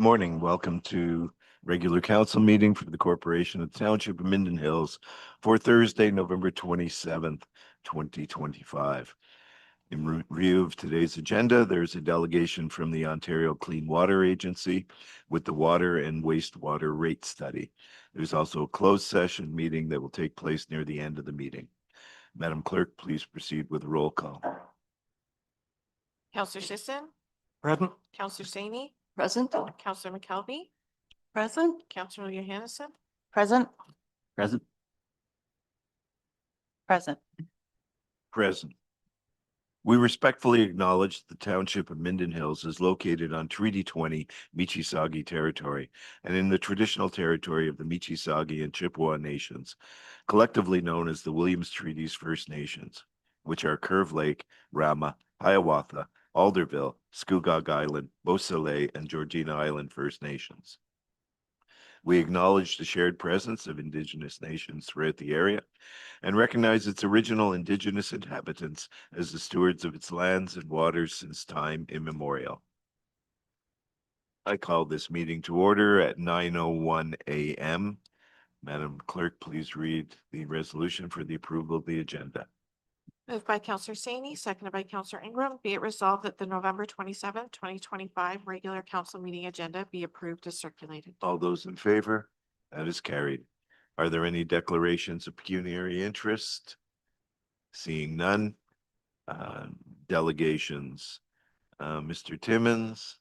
morning. Welcome to regular council meeting for the Corporation of the Township of Minden Hills for Thursday, November 27th, 2025. In review of today's agenda, there's a delegation from the Ontario Clean Water Agency with the water and wastewater rate study. There's also a closed session meeting that will take place near the end of the meeting. Madam Clerk, please proceed with the roll call. Councillor Sisson? Present. Councillor Saini? Present. Councillor McKelvey? Present. Councillor Johannesson? Present. Present. Present. Present. We respectfully acknowledge the Township of Minden Hills is located on Treaty 20 Michisagi territory and in the traditional territory of the Michisagi and Chippewa nations, collectively known as the Williams Treaties First Nations, which are Curve Lake, Rama, Hiawatha, Alderville, Scugog Island, Beausoleil, and Georgina Island First Nations. We acknowledge the shared presence of Indigenous nations throughout the area and recognize its original Indigenous inhabitants as the stewards of its lands and waters since time immemorial. I call this meeting to order at 9:01 a.m. Madam Clerk, please read the resolution for the approval of the agenda. Moved by Councillor Saini, seconded by Councillor Ingram. Be it resolved that the November 27th, 2025 regular council meeting agenda be approved as circulated. All those in favor? That is carried. Are there any declarations of pecuniary interest? Seeing none. Delegations. Mr. Timmons.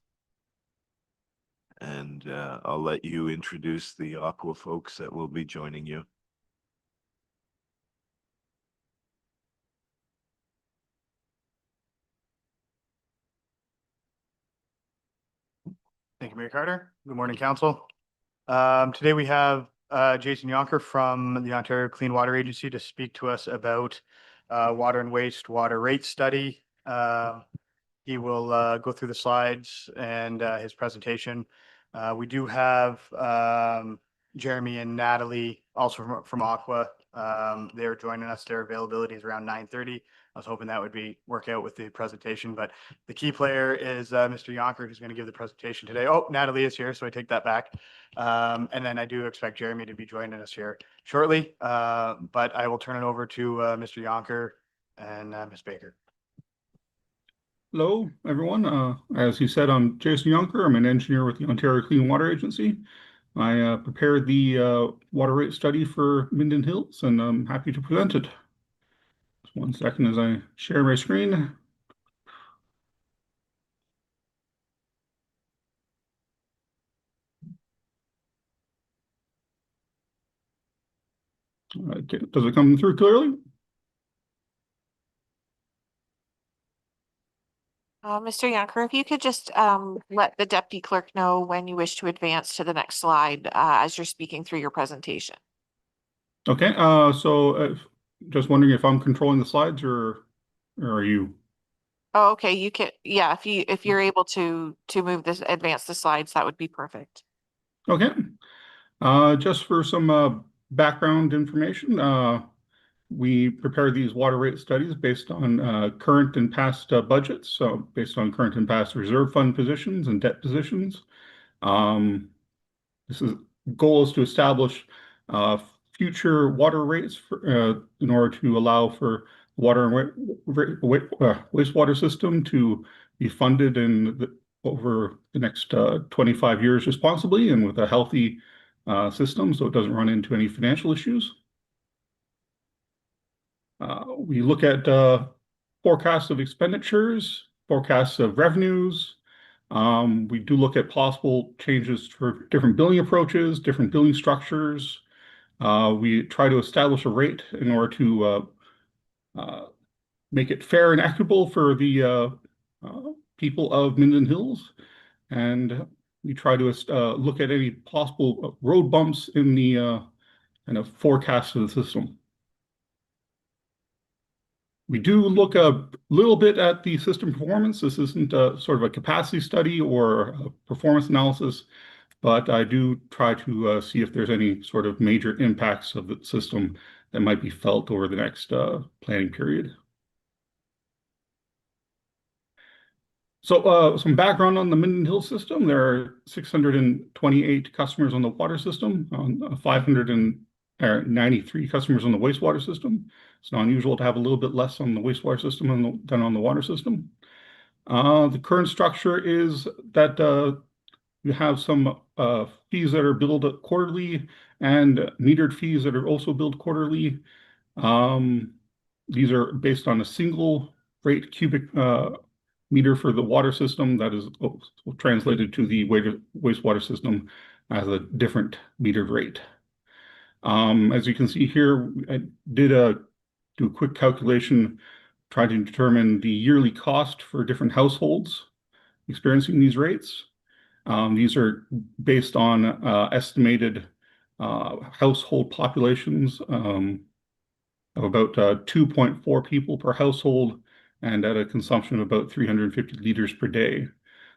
And I'll let you introduce the Aqua folks that will be joining you. Thank you, Mayor Carter. Good morning, Council. Today we have Jason Yonker from the Ontario Clean Water Agency to speak to us about water and wastewater rate study. He will go through the slides and his presentation. We do have Jeremy and Natalie also from Aqua. They're joining us. Their availability is around 9:30. I was hoping that would work out with the presentation, but the key player is Mr. Yonker, who's going to give the presentation today. Oh, Natalie is here, so I take that back. And then I do expect Jeremy to be joining us here shortly, but I will turn it over to Mr. Yonker and Ms. Baker. Hello, everyone. As you said, I'm Jason Yonker. I'm an engineer with the Ontario Clean Water Agency. I prepared the water rate study for Minden Hills, and I'm happy to present it. Just one second as I share my screen. Okay. Does it come through clearly? Mr. Yonker, if you could just let the deputy clerk know when you wish to advance to the next slide as you're speaking through your presentation. Okay. So just wondering if I'm controlling the slides or are you? Oh, okay. You can, yeah. If you're able to advance the slides, that would be perfect. Okay. Just for some background information, we prepare these water rate studies based on current and past budgets, so based on current and past reserve fund positions and debt positions. Goal is to establish future water rates for, in order to allow for water and wastewater system to be funded over the next 25 years responsibly and with a healthy system, so it doesn't run into any financial issues. We look at forecasts of expenditures, forecasts of revenues. We do look at possible changes for different billing approaches, different billing structures. We try to establish a rate in order to make it fair and equitable for the people of Minden Hills. And we try to look at any possible road bumps in the kind of forecast of the system. We do look a little bit at the system performance. This isn't sort of a capacity study or a performance analysis, but I do try to see if there's any sort of major impacts of the system that might be felt over the next planning period. So some background on the Minden Hills system. There are 628 customers on the water system, 593 customers on the wastewater system. It's not unusual to have a little bit less on the wastewater system than on the water system. The current structure is that you have some fees that are billed quarterly and metered fees that are also billed quarterly. These are based on a single rate cubic meter for the water system that is translated to the wastewater system as a different metered rate. As you can see here, I did do a quick calculation trying to determine the yearly cost for different households experiencing these rates. These are based on estimated household populations of about 2.4 people per household and at a consumption of about 350 liters per day.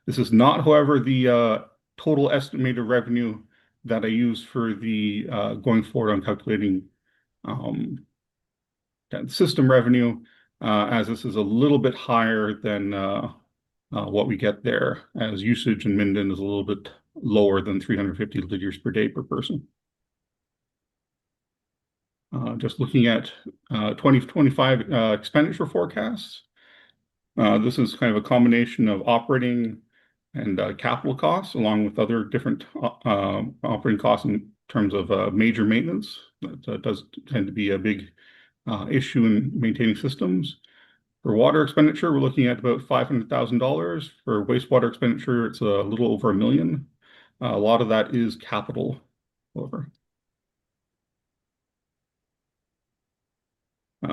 This is not, however, the total estimated revenue that I use for the going forward on calculating system revenue, as this is a little bit higher than what we get there, as usage in Minden is a little bit lower than 350 liters per day per person. Just looking at 2025 expenditure forecasts. This is kind of a combination of operating and capital costs, along with other different operating costs in terms of major maintenance. That does tend to be a big issue in maintaining systems. For water expenditure, we're looking at about $500,000. For wastewater expenditure, it's a little over $1 million. A lot of that is capital, however.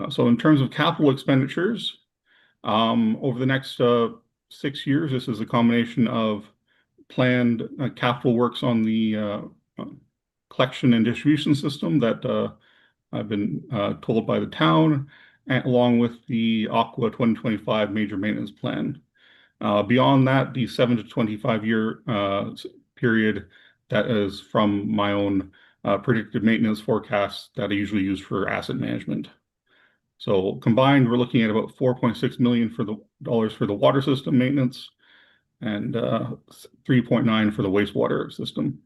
So in terms of capital expenditures, over the next 6 years, this is a combination of planned capital works on the collection and distribution system that I've been told by the town, along with the Aqua 2025 major maintenance plan. Beyond that, the 7 to 25 year period that is from my own predicted maintenance forecasts that I usually use for asset management. So combined, we're looking at about $4.6 million for the water system maintenance and 3.9 for the wastewater system.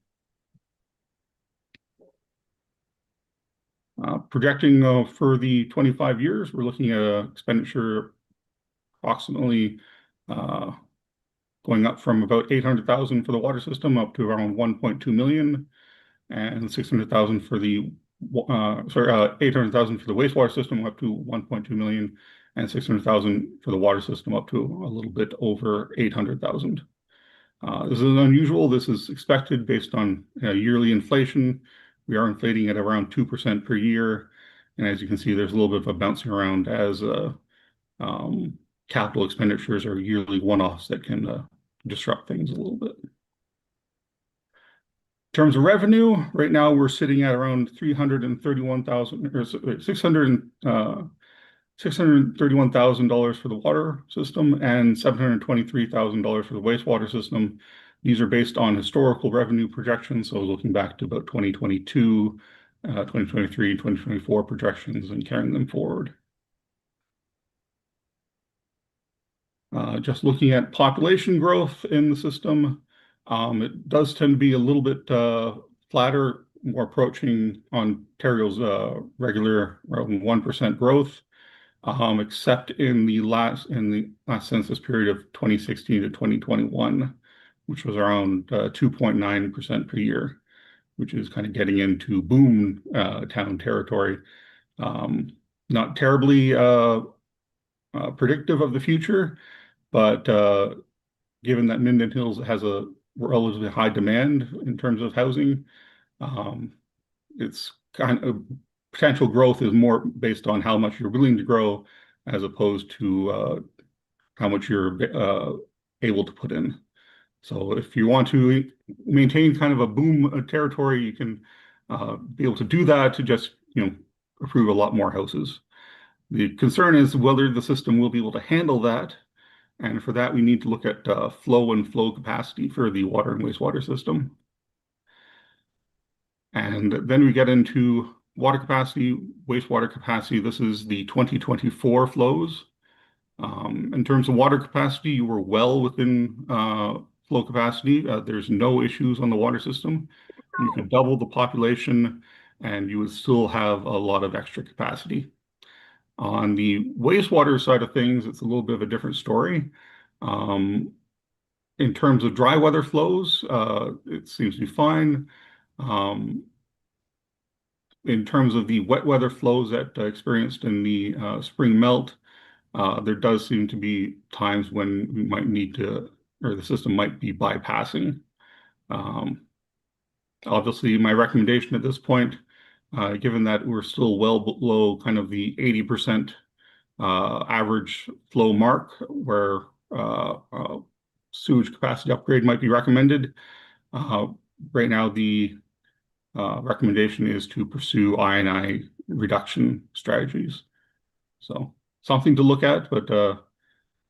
Projecting for the 25 years, we're looking at an expenditure approximately going up from about 800,000 for the water system up to around 1.2 million, and 600,000 for the 800,000 for the wastewater system up to 1.2 million, and 600,000 for the water system up to a little bit over 800,000. This is unusual. This is expected based on yearly inflation. We are inflating at around 2% per year. And as you can see, there's a little bit of a bouncing around as capital expenditures are yearly one-offs that can disrupt things a little bit. In terms of revenue, right now we're sitting at around 331,000 or $631,000 for the water system and $723,000 for the wastewater system. These are based on historical revenue projections, so looking back to about 2022, 2023, 2024 projections and carrying them forward. Just looking at population growth in the system, it does tend to be a little bit flatter, more approaching Ontario's regular around 1% growth, except in the last census period of 2016 to 2021, which was around 2.9% per year, which is kind of getting into boom town territory. Not terribly predictive of the future, but given that Minden Hills has a relatively high demand in terms of housing, it's kind of potential growth is more based on how much you're willing to grow as opposed to how much you're able to put in. So if you want to maintain kind of a boom territory, you can be able to do that to just, approve a lot more houses. The concern is whether the system will be able to handle that. And for that, we need to look at flow and flow capacity for the water and wastewater system. And then we get into water capacity, wastewater capacity. This is the 2024 flows. In terms of water capacity, you were well within flow capacity. There's no issues on the water system. You could double the population and you would still have a lot of extra capacity. On the wastewater side of things, it's a little bit of a different story. In terms of dry weather flows, it seems to be fine. In terms of the wet weather flows that experienced in the spring melt, there does seem to be times when we might need to, or the system might be bypassing. Obviously, my recommendation at this point, given that we're still well below kind of the 80% average flow mark where sewage capacity upgrade might be recommended. Right now, the recommendation is to pursue I&I reduction strategies. So something to look at, but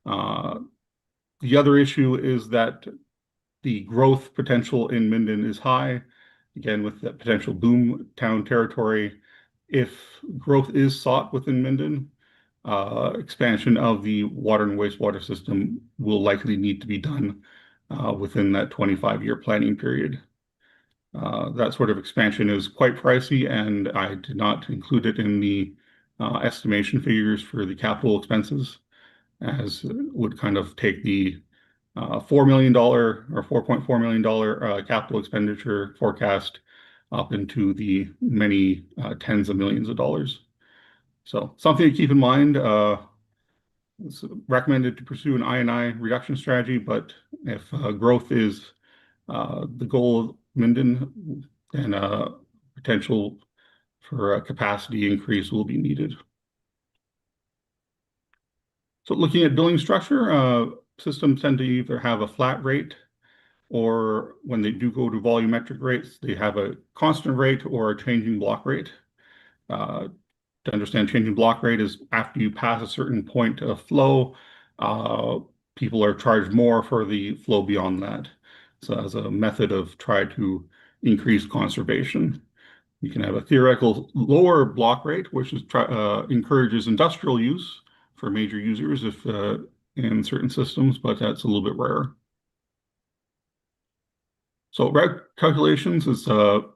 the other issue is that the growth potential in Minden is high. Again, with that potential boom town territory, if growth is sought within Minden, expansion of the water and wastewater system will likely need to be done within that 25-year planning period. That sort of expansion is quite pricey, and I did not include it in the estimation figures for the capital expenses, as it would kind of take the $4 million or $4.4 million capital expenditure forecast up into the many tens of millions of dollars. So something to keep in mind. It's recommended to pursue an I&I reduction strategy, but if growth is the goal of Minden, then potential for a capacity increase will be needed. So looking at billing structure, systems tend to either have a flat rate, or when they do go to volumetric rates, they have a constant rate or a changing block rate. To understand, changing block rate is after you pass a certain point of flow, people are charged more for the flow beyond that. So as a method of try to increase conservation. You can have a theoretical lower block rate, which is encourages industrial use for major users if in certain systems, but that's a little bit rarer. So reg calculations is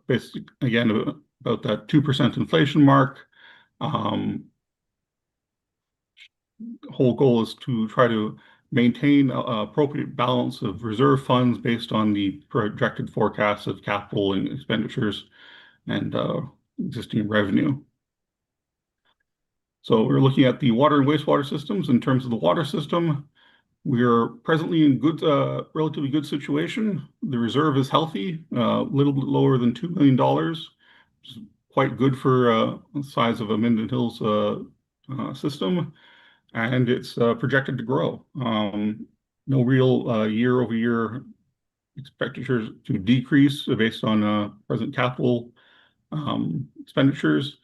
basically, again, about that 2% inflation mark. Whole goal is to try to maintain appropriate balance of reserve funds based on the projected forecasts of capital and expenditures and existing revenue. So we're looking at the water and wastewater systems. In terms of the water system, we're presently in good, relatively good situation. The reserve is healthy, a little bit lower than $2 million, which is quite good for the size of a Minden Hills system, and it's projected to grow. No real year-over-year expenditures to decrease based on present capital expenditures,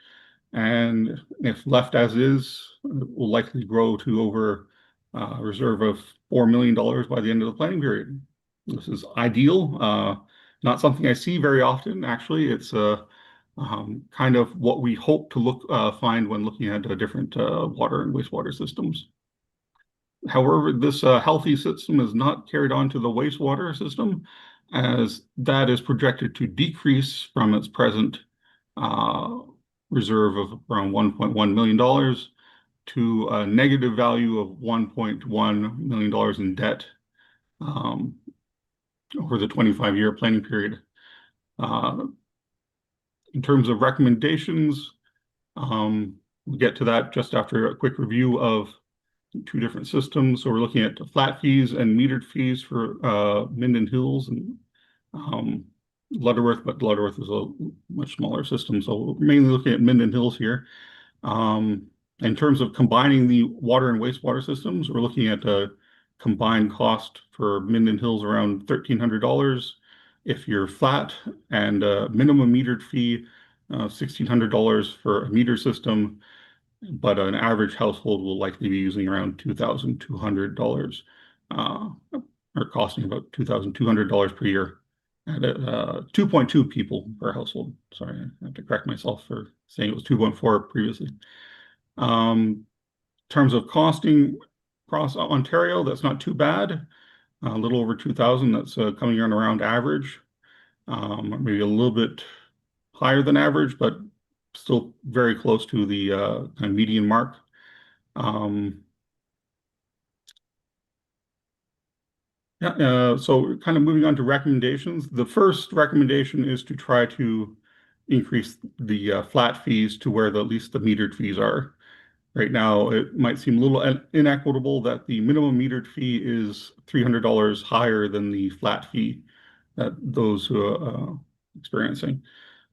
and if left as is, it will likely grow to over a reserve of $4 million by the end of the planning period. This is ideal, not something I see very often. Actually, it's kind of what we hope to find when looking at different water and wastewater systems. However, this healthy system is not carried on to the wastewater system, as that is projected to decrease from its present reserve of around $1.1 million to a negative value of $1.1 million in debt over the 25-year planning period. In terms of recommendations, we'll get to that just after a quick review of two different systems. So we're looking at flat fees and metered fees for Minden Hills and Lutterworth, but Lutterworth is a much smaller system. So we're mainly looking at Minden Hills here. In terms of combining the water and wastewater systems, we're looking at a combined cost for Minden Hills around $1,300 if you're flat, and a minimum metered fee $1,600 for a meter system, but an average household will likely be using around $2,200 or costing about $2,200 per year at 2.2 people per household. Sorry, I have to correct myself for saying it was 2.4 previously. In terms of costing, across Ontario. That's not too bad. A little over 2,000. That's coming in around average. Maybe a little bit higher than average, but still very close to the kind of median mark. So kind of moving on to recommendations. The first recommendation is to try to increase the flat fees to where at least the metered fees are. Right now, it might seem a little inequitable that the minimum metered fee is $300 higher than the flat fee that those who are experiencing.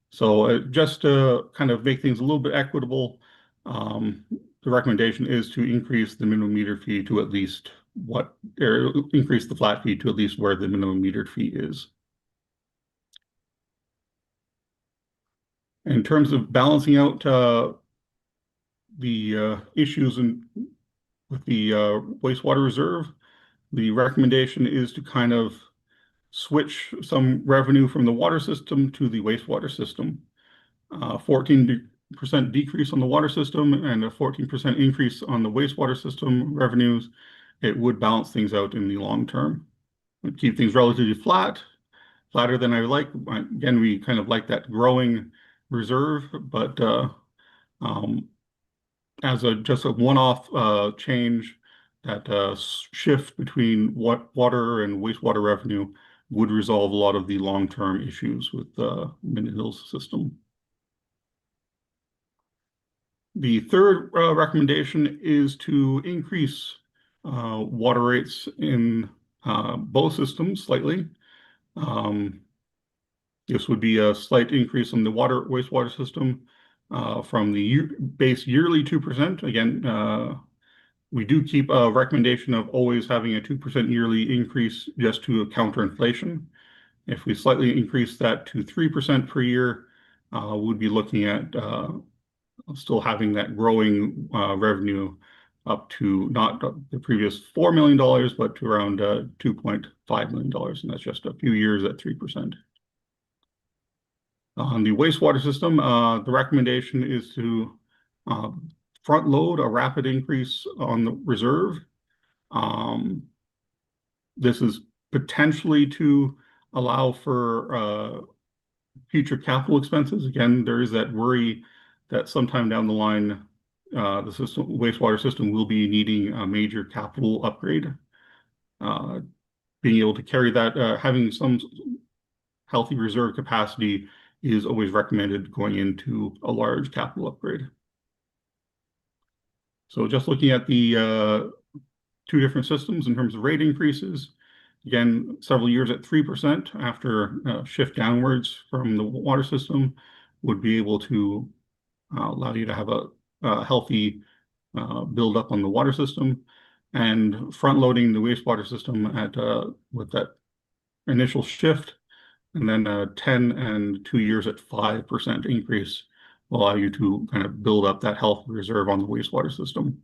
So just to kind of make things a little bit equitable, the recommendation is to increase the minimum meter fee to at least increase the flat fee to at least where the minimum metered fee is. In terms of balancing out the issues with the wastewater reserve, the recommendation is to kind of switch some revenue from the water system to the wastewater system. 14% decrease on the water system and a 14% increase on the wastewater system revenues. It would balance things out in the long term. Would keep things relatively flatter than I like. Again, we kind of like that growing reserve, but as just a one-off change, that shift between water and wastewater revenue would resolve a lot of the long-term issues with the Minden Hills system. The third recommendation is to increase water rates in both systems slightly. This would be a slight increase in the wastewater system from the base yearly 2%. Again, we do keep a recommendation of always having a 2% yearly increase just to counter inflation. If we slightly increase that to 3% per year, we'd be looking at still having that growing revenue up to not the previous $4 million, but to around $2.5 million. And that's just a few years at 3%. On the wastewater system, the recommendation is to front load a rapid increase on the reserve. This is potentially to allow for future capital expenses. Again, there is that worry that sometime down the line, the wastewater system will be needing a major capital upgrade. Being able to carry that, having some healthy reserve capacity is always recommended going into a large capital upgrade. So just looking at the two different systems in terms of rate increases, again, several years at 3% after a shift downwards from the water system would be able to allow you to have a healthy build up on the water system, and front loading the wastewater system at with that initial shift, and then 10 and 2 years at 5% increase will allow you to kind of build up that health reserve on the wastewater system.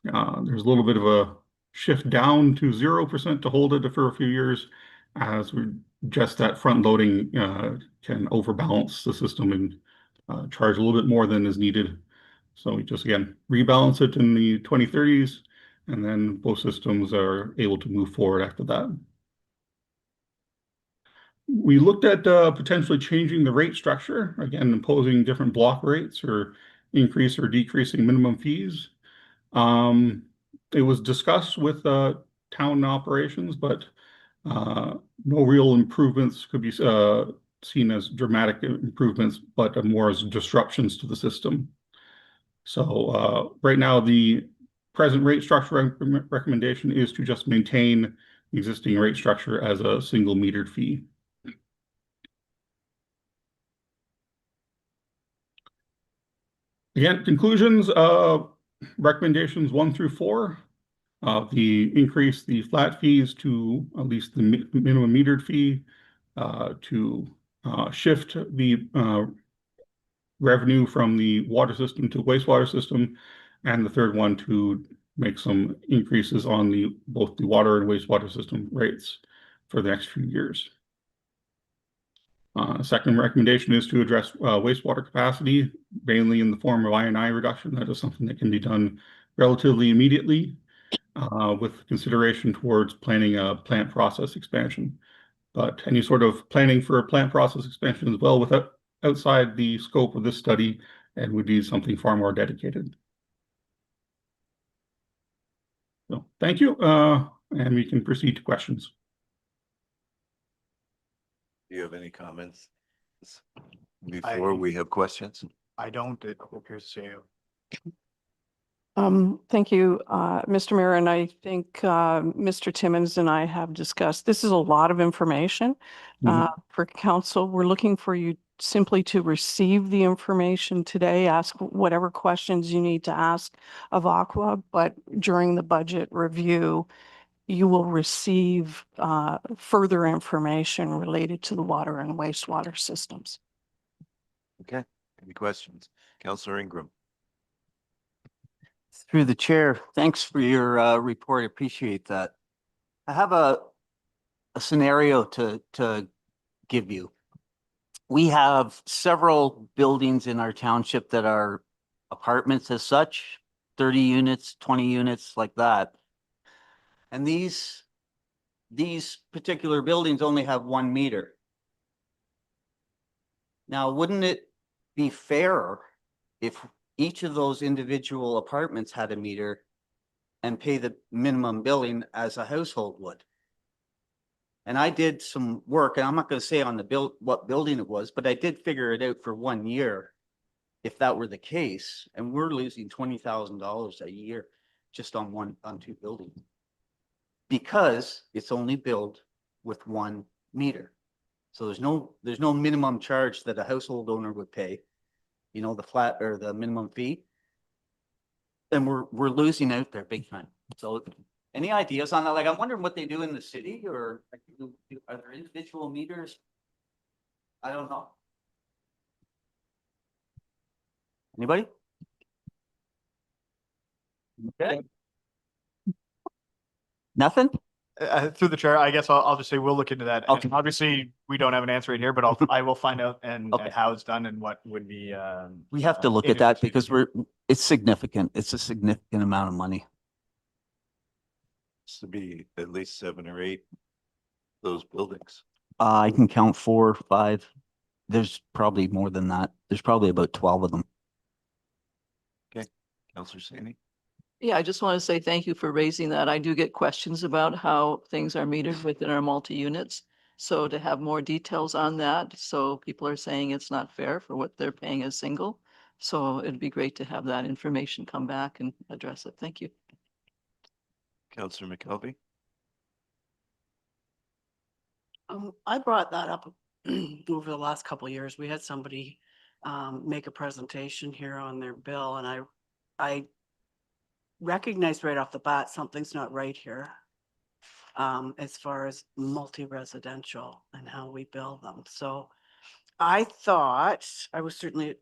There's a little bit of a shift down to 0% to hold it for a few years, as we just that front loading can overbalance the system and charge a little bit more than is needed. So we just, again, rebalance it in the 2030s, and then both systems are able to move forward after that. We looked at potentially changing the rate structure, again, imposing different block rates or increase or decreasing minimum fees. It was discussed with town operations, but no real improvements could be seen as dramatic improvements, but more as disruptions to the system. So right now, the present rate structure recommendation is to just maintain the existing rate structure as a single metered fee. Again, conclusions, recommendations 1 through 4. The increase the flat fees to at least the minimum metered fee, to shift the revenue from the water system to wastewater system, and the third one to make some increases on both the water and wastewater system rates for the next few years. Second recommendation is to address wastewater capacity, mainly in the form of I&I reduction. That is something that can be done relatively immediately. with consideration towards planning a plant process expansion. But any sort of planning for a plant process expansion as well without outside the scope of this study and would need something far more dedicated. So thank you, and we can proceed to questions. Do you have any comments before we have questions? I don't, it appears to say. Thank you, Mr. Mayor, and I think Mr. Timmons and I have discussed, this is a lot of information for council. We're looking for you simply to receive the information today, ask whatever questions you need to ask of Aqua, but during the budget review, you will receive further information related to the water and wastewater systems. Okay, any questions? Counselor Ingram? Through the chair, thanks for your report. Appreciate that. I have a scenario to give you. We have several buildings in our township that are apartments as such, 30 units, 20 units like that. And these particular buildings only have 1 meter. Now, wouldn't it be fairer if each of those individual apartments had a meter and pay the minimum billing as a household would? And I did some work, and I'm not going to say on the what building it was, but I did figure it out for 1 year. If that were the case, and we're losing $20,000 a year just on 2 buildings, because it's only billed with 1 meter. So there's no minimum charge that a household owner would pay, you know, the flat or the minimum fee. And we're losing out there big time. So any ideas on that? Like, I'm wondering what they do in the city, or are there individual meters? I don't know. Anybody? Okay. Nothing? Through the chair, I guess I'll just say we'll look into that. And Okay. obviously, we don't have an answer right here, but I will find out and Okay. how it's done and what would be. We have to look at that because it's significant. It's a significant amount of money. This to be at least 7 or 8 those buildings. I can count 4 or 5. There's probably more than that. There's probably about 12 of them. Counselor Saney? Yeah, I just want to say thank you for raising that. I do get questions about how things are metered within our multi-units. So to have more details on that, so people are saying it's not fair for what they're paying as single. So it'd be great to have that information come back and address it. Thank you. Counselor McKelvey? I brought that up over the last couple of years. We had somebody make a presentation here on their bill, and I recognized right off the bat something's not right here as far as multi-residential and how we bill them. So I thought I was certainly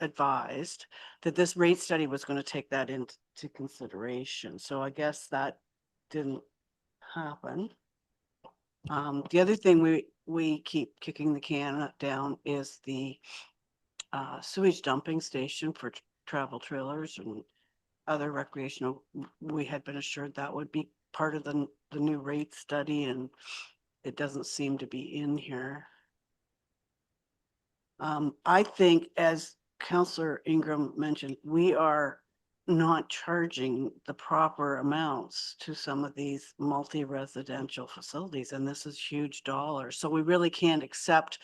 advised that this rate study was going to take that into consideration. So I guess that didn't happen. The other thing we keep kicking the can down is the sewage dumping station for travel trailers and other recreational. We had been assured that would be part of the new rate study, and it doesn't seem to be in here. I think, as Councillor Ingram mentioned, we are not charging the proper amounts to some of these multi-residential facilities, and this is huge dollars. So we really can't accept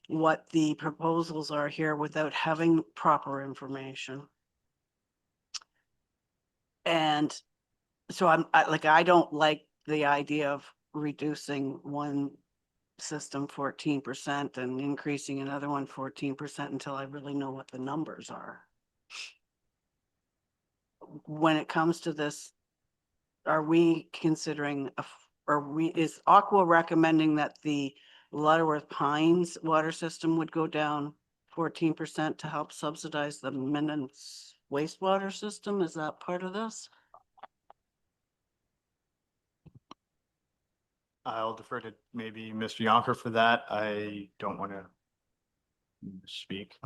what the proposals are here without having proper information. And so I don't like the idea of reducing one system 14% and increasing another one 14% until I really know what the numbers are. When it comes to this, are we considering, is Aqua recommending that the Lutterworth Pines water system would go down 14% to help subsidize the Minden wastewater system? Is that part of this? I'll defer to maybe Mr. Yonker for that. I don't want to speak.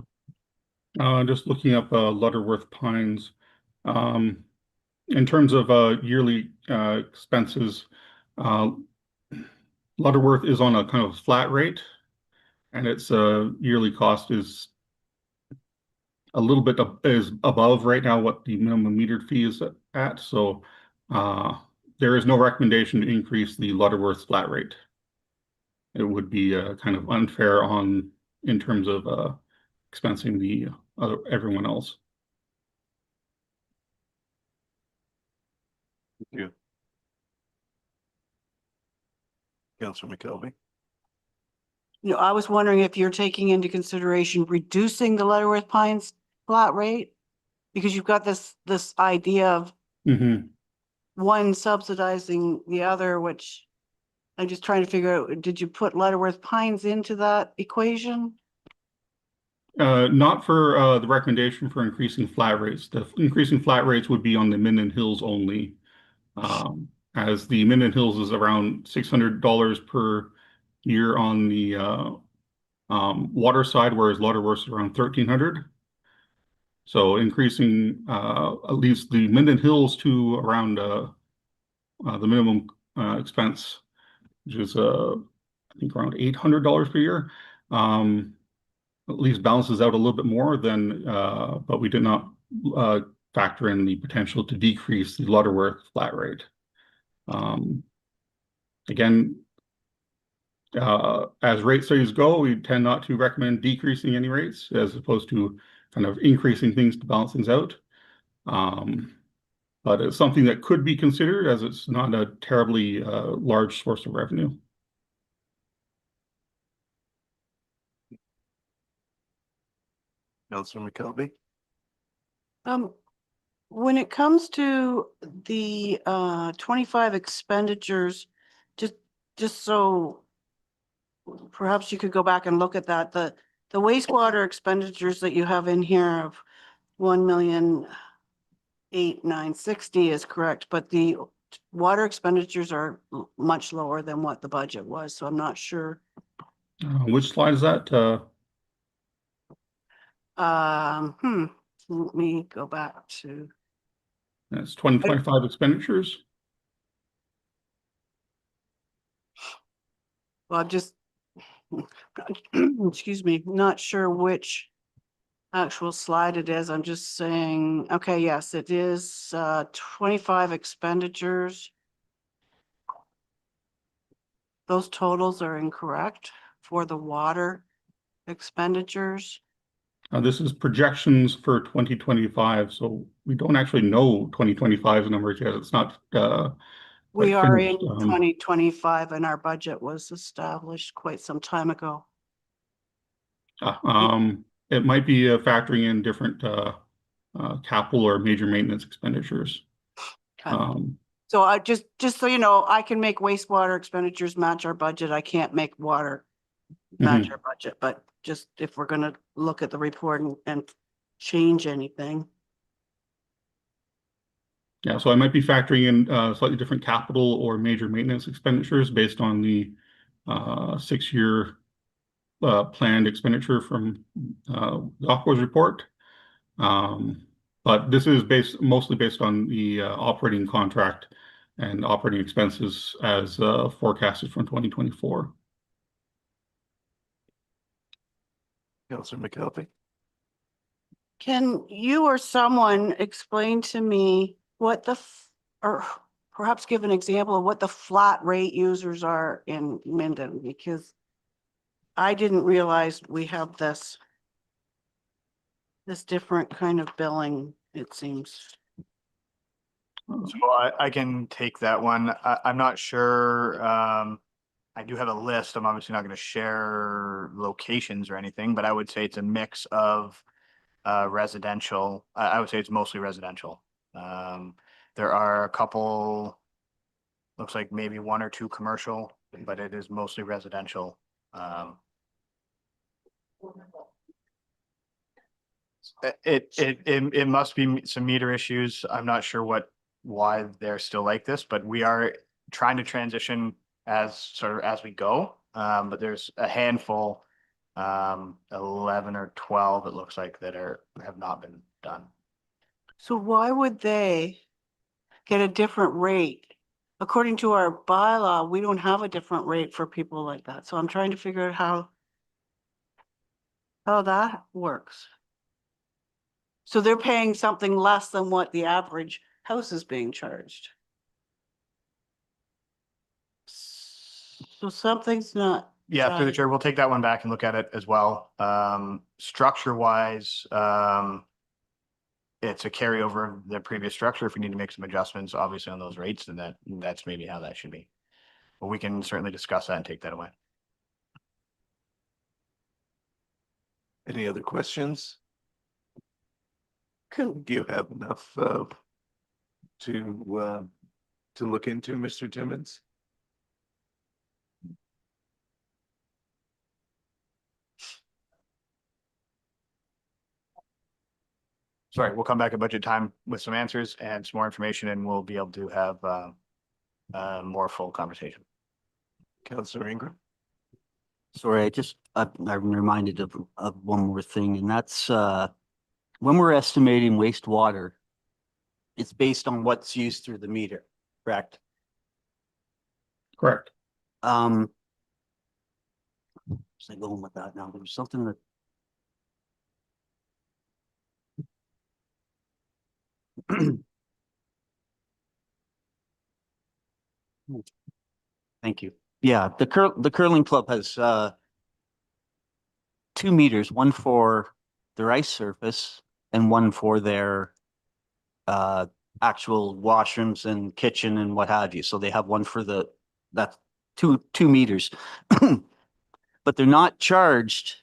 Just looking up Lutterworth Pines. In terms of yearly expenses, Lutterworth is on a kind of flat rate, and its yearly cost is a little bit is above right now what the minimum metered fee is at. So there is no recommendation to increase the Lutterworth flat rate. It would be kind of unfair in terms of expensing the everyone else. Thank you. Councilor McKelvey? I was wondering if you're taking into consideration reducing the Lutterworth Pines flat rate? Because you've got this idea of one subsidizing the other, which I'm just trying to figure out, did you put Lutterworth Pines into that equation? Not for the recommendation for increasing flat rates. The increasing flat rates would be on the Minden Hills only. As the Minden Hills is around $600 per year on the water side, whereas Lutterworth is around $1,300. So increasing at least the Minden Hills to around the minimum expense, which is I think around $800 per year. At least balances out a little bit more than, but we did not factor in the potential to decrease the Lutterworth flat rate. Again, as rate studies go, we tend not to recommend decreasing any rates as opposed to kind of increasing things to balance things out. But it's something that could be considered as it's not a terribly large source of revenue. Councilor McKelvey? When it comes to the 25 expenditures, just so perhaps you could go back and look at that, the wastewater expenditures that you have in here of 1,008,960 is correct, but the water expenditures are much lower than what the budget was, so I'm not sure. Which slide is that? Let me go back to. That's 2025 expenditures. Well, I'm just, excuse me, not sure which actual slide it is. I'm just saying, okay, yes, it is 25 expenditures. Those totals are incorrect for the water expenditures. This is projections for 2025, so we don't actually know 2025's numbers yet. It's not We quite are in finished. 2025 and our budget was established quite some time ago. It might be factoring in different capital or major maintenance expenditures. So I just so you know, I can make wastewater expenditures match our budget. I can't make water match our budget, but just if we're gonna look at the report and change anything. Yeah, so I might be factoring in slightly different capital or major maintenance expenditures based on the 6-year planned expenditure from the Aqua's report. But this is mostly based on the operating contract and operating expenses as forecasted from 2024. Councilor McKelvey? Can you or someone explain to me what or perhaps give an example of what the flat rate users are in Minden? Because I didn't realize we have this different kind of billing, it seems. So I can take that one. I'm not sure. I do have a list. I'm obviously not going to share locations or anything, but I would say it's a mix of residential. I would say it's mostly residential. There are a couple, looks like maybe 1 or 2 commercial, but it is mostly residential. It must be some meter issues. I'm not sure why they're still like this, but we are trying to transition as we go. But there's a handful, 11 or 12, it looks like, that have not been done. So why would they get a different rate. According to our bylaw, we don't have a different rate for people like that. So I'm trying to figure out how that works. So they're paying something less than what the average house is being charged. So something's not. Yeah, through the jiving. chair, we'll take that one back and look at it as well. Structure wise, it's a carryover of the previous structure. If we need to make some adjustments, obviously on those rates, then that's maybe how that should be. But we can certainly discuss that and take that away. Any other questions? Can, Do you have enough to look into, Mr. Timmons? Sorry, we'll come back at budget time with some answers and some more information, and we'll be able to have a more full conversation. Councillor Ingram? Sorry, I'm reminded of one more thing, and that's when we're estimating wastewater, it's based on what's used through the meter, correct? Correct. Where's I going with that now? There's something that. Thank you. Yeah, the curling club has 2 meters, one for their ice surface and one for their actual washrooms and kitchen and what have you. So they have one for that's 2 meters. But they're not charged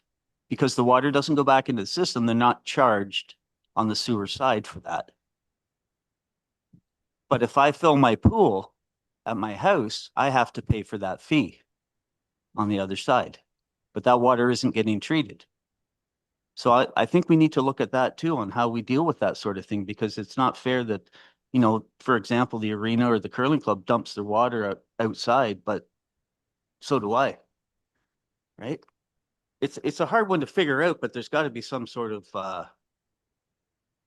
because the water doesn't go back into the system. They're not charged on the sewer side for that. But if I fill my pool at my house, I have to pay for that fee on the other side. But that water isn't getting treated. So I think we need to look at that too, on how we deal with that sort of thing, because it's not fair that, you know, for example, the arena or the curling club dumps their water outside, but so do I. Right? It's a hard one to figure out, but there's got to be some sort of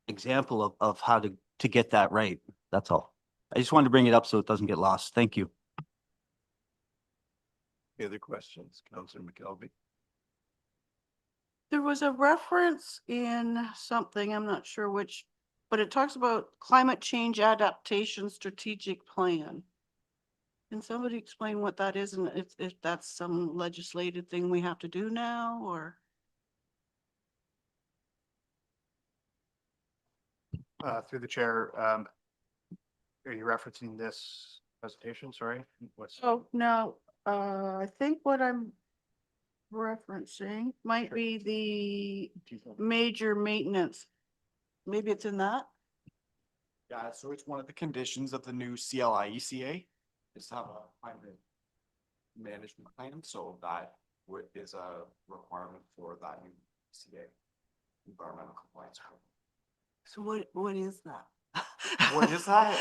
example of how to get that right. That's all. I just wanted to bring it up so it doesn't get lost. Thank you. Any other questions? Councillor McKelvey? there was a reference in something, I'm not sure which, but it talks about climate change adaptation strategic plan. Can somebody explain what that is and if that's some legislative thing we have to do now or? Through the chair, are you referencing this presentation? Sorry, what's? Oh, no, I think what I'm referencing might be the major maintenance. Maybe it's in that? Yeah, so it's one of the conditions of the new CLI ECA is to have a climate management plan, so that is a requirement for that new ECA, environmental compliance. So what is that? What is that?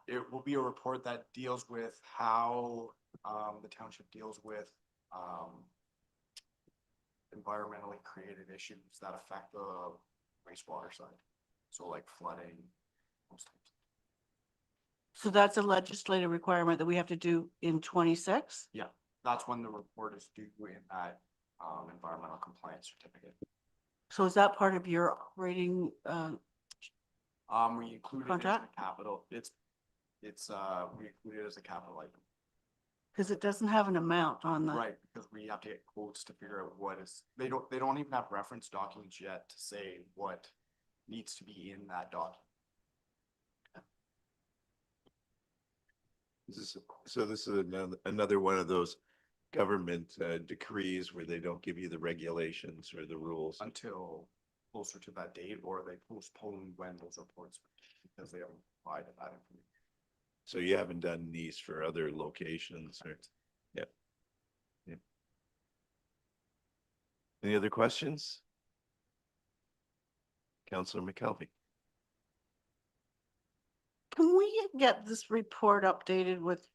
It will be a report that deals with how the township deals with environmentally created issues that affect the wastewater side. So like flooding, those types. So that's a legislative requirement that we have to do in 26? Yeah, that's when the report is due in that environmental compliance certificate. So is that part of your operating, We include it as a Contract? capital, we include it as a capital item. because it doesn't have an amount on the. Right, because we have to get quotes to figure out what is, they don't even have reference documents yet to say what needs to be in that document. So this is another one of those government decrees where they don't give you the regulations or the rules. Until closer to that date, or they postpone when those reports, because they haven't provided that information. So you haven't done these for other locations or, yeah. Yeah. Any other questions? Councillor McKelvey? Can we get this report updated with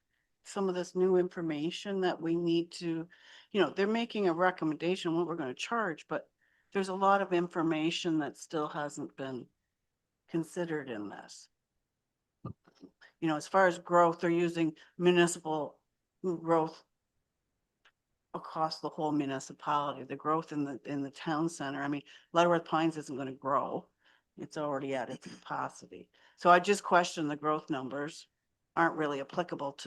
some of this new information that we need to, you know, they're making a recommendation on what we're going to charge, but there's a lot of information that still hasn't been considered in this. you know, as far as growth, they're using municipal growth across the whole municipality, the growth in the town center. I mean, Leavenworth Pines isn't gonna grow. It's already at its capacity. So I just question the growth numbers aren't really applicable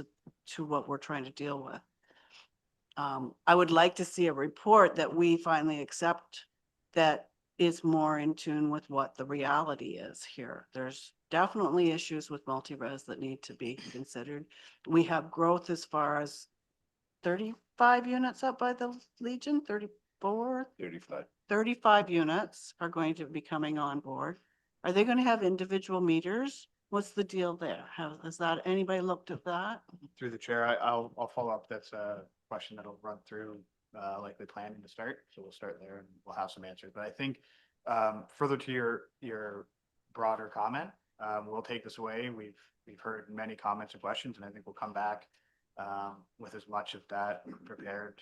to what we're trying to deal with. I would like to see a report that we finally accept that is more in tune with what the reality is here. There's definitely issues with multi-res that need to be considered. We have growth as far as 35 units up by the Legion, 34, 35. 35 units are going to be coming on board. Are they going to have individual meters? What's the deal there? Has that, anybody looked at that? Through the chair, I'll follow up. That's a question that'll run through likely planning to start. So we'll start there and we'll have some answers. But I think further to your broader comment, we'll take this away. We've heard many comments and questions, and I think we'll come back with as much of that prepared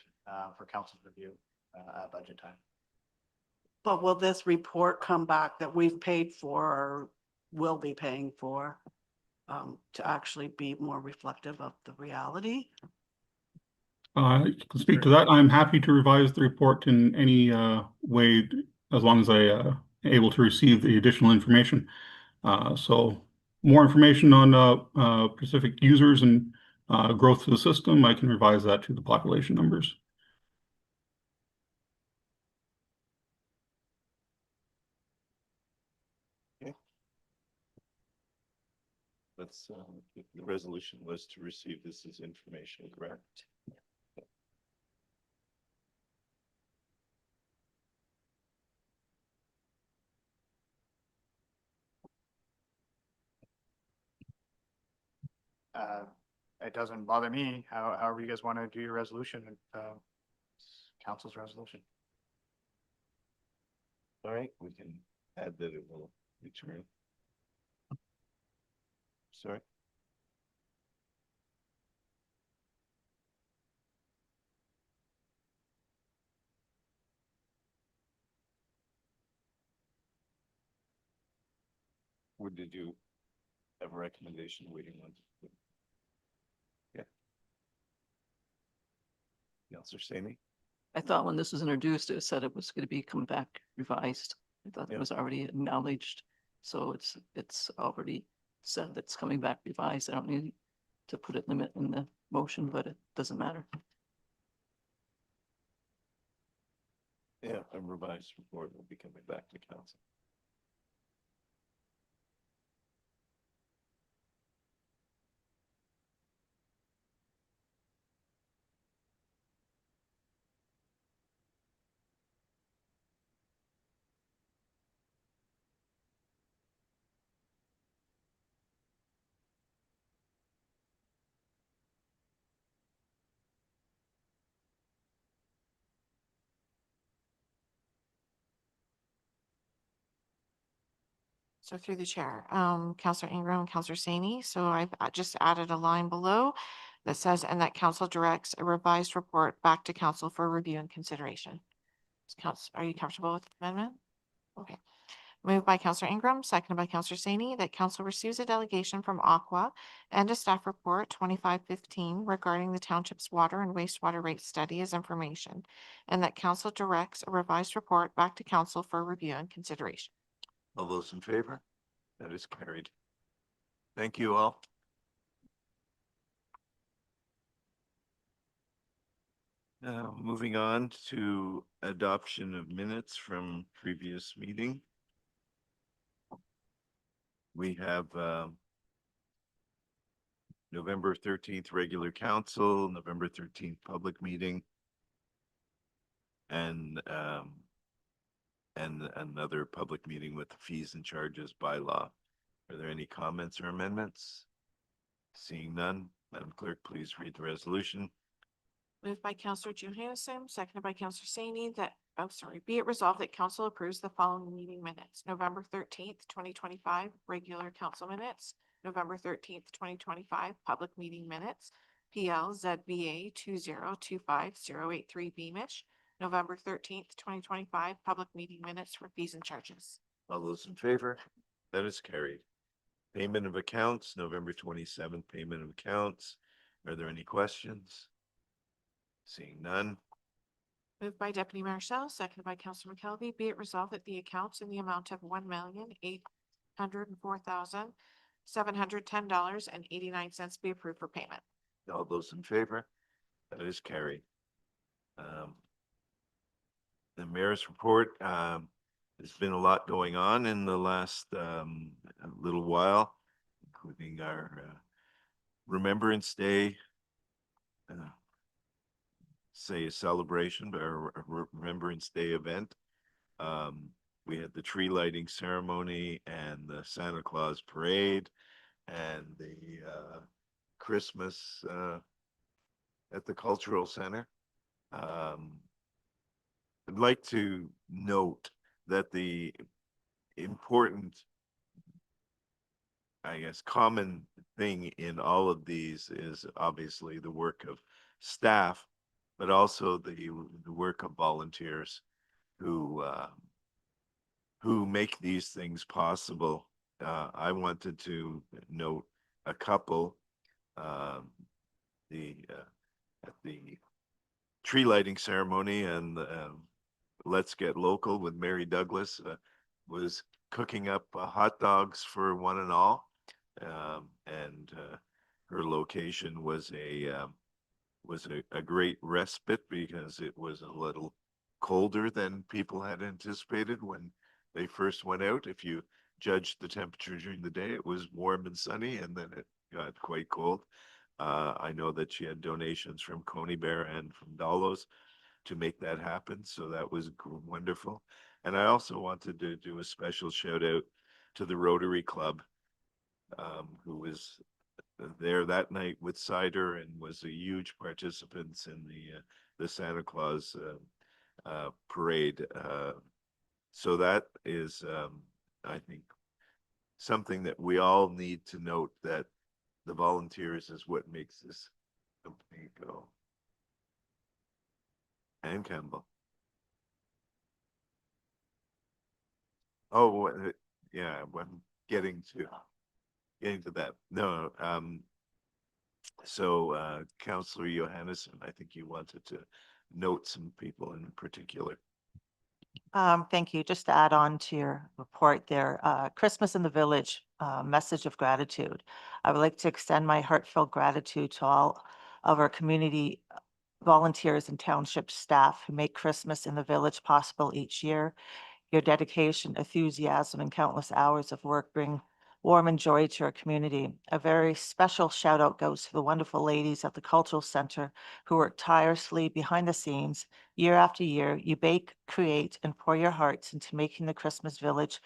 for council's review at budget time. But will this report come back that we've paid for or will be paying for to actually be more reflective of the reality? I can speak to that. I'm happy to revise the report in any way, as long as I am able to receive the additional information. So more information on specific users and growth of the system, I can revise that to the population numbers. Let's, the resolution was to receive this as information, correct? It doesn't bother me, however you guys want to do your resolution, council's resolution. All right, we can add that it will return. Sorry. Or did you have a recommendation waiting on? Yeah. Counselor Sami? I thought when this was introduced, it said it was going to be come back revised. I thought Yeah. it was already acknowledged. So it's already said that it's coming back revised. I don't need to put it in the motion, but it doesn't matter. Yeah, a revised report will be coming back to council. So through the chair, Counselor Ingram and Counselor Sani. So I've just added a line below that says, and that council directs a revised report back to council for review and consideration. Are you comfortable with the amendment? Okay. Moved by Counselor Ingram, seconded by Counselor Sani, that council receives a delegation from Aqua and a staff report 2515 regarding the township's water and wastewater rate study as information, and that council directs a revised report back to council for review and consideration. All those in favor? That is carried. Thank you all. Now, moving on to adoption of minutes from previous meeting. We have November 13th regular council, November 13th public meeting, and another public meeting with the fees and charges bylaw. Are there any comments or amendments? Seeing none, Madam Clerk, please read the resolution. Moved by Counselor Johansson, seconded by Counselor Sani, be it resolved that council approves the following meeting minutes: November 13th, 2025, regular council minutes; November 13th, 2025, public meeting minutes, PL ZBA 2025083 Beamish; November 13th, 2025, public meeting minutes for fees and charges. All those in favor? That is carried. Payment of accounts, November 27th, payment of accounts. Are there any questions? Seeing none. Moved by Deputy Mayor Shell, seconded by Councillor McKelvey. Be it resolved that the accounts in the amount of $1,804,710.89 be approved for payment. All those in favor? That is carried. The mayor's report, there's been a lot going on in the last little while, including our Remembrance Day, say a celebration, but a Remembrance Day event. We had the tree lighting ceremony and the Santa Claus parade and the Christmas at the Cultural Center. I'd like to note that the important, I guess, common thing in all of these is obviously the work of staff, but also the work of volunteers who make these things possible. I wanted to note a couple. At the tree lighting ceremony and Let's Get Local with Mary Douglas was cooking up hot dogs for one and all. And her location was a great respite because it was a little colder than people had anticipated when they first went out. If you judged the temperature during the day, it was warm and sunny, and then it got quite cold. I know that she had donations from Coney Bear and from Dollos to make that happen. So that was wonderful. And I also wanted to do a special shout out to the Rotary Club, who was there that night with cider and was a huge participant in the Santa Claus parade. So that is, I think, something that we all need to note, that the volunteers is what makes this company go. And Campbell. Oh, yeah, I'm getting to that. No, so Councillor Johannesson, I think you wanted to note some people in particular. Thank you. Just to add on to your report there, Christmas in the Village, message of gratitude. I would like to extend my heartfelt gratitude to all of our community volunteers and township staff who make Christmas in the village possible each year. Your dedication, enthusiasm, and countless hours of work bring warm and joy to our community. A very special shout out goes to the wonderful ladies at the Cultural Center who work tirelessly behind the scenes. Year after year, you bake, create, and pour your hearts into making the Christmas Village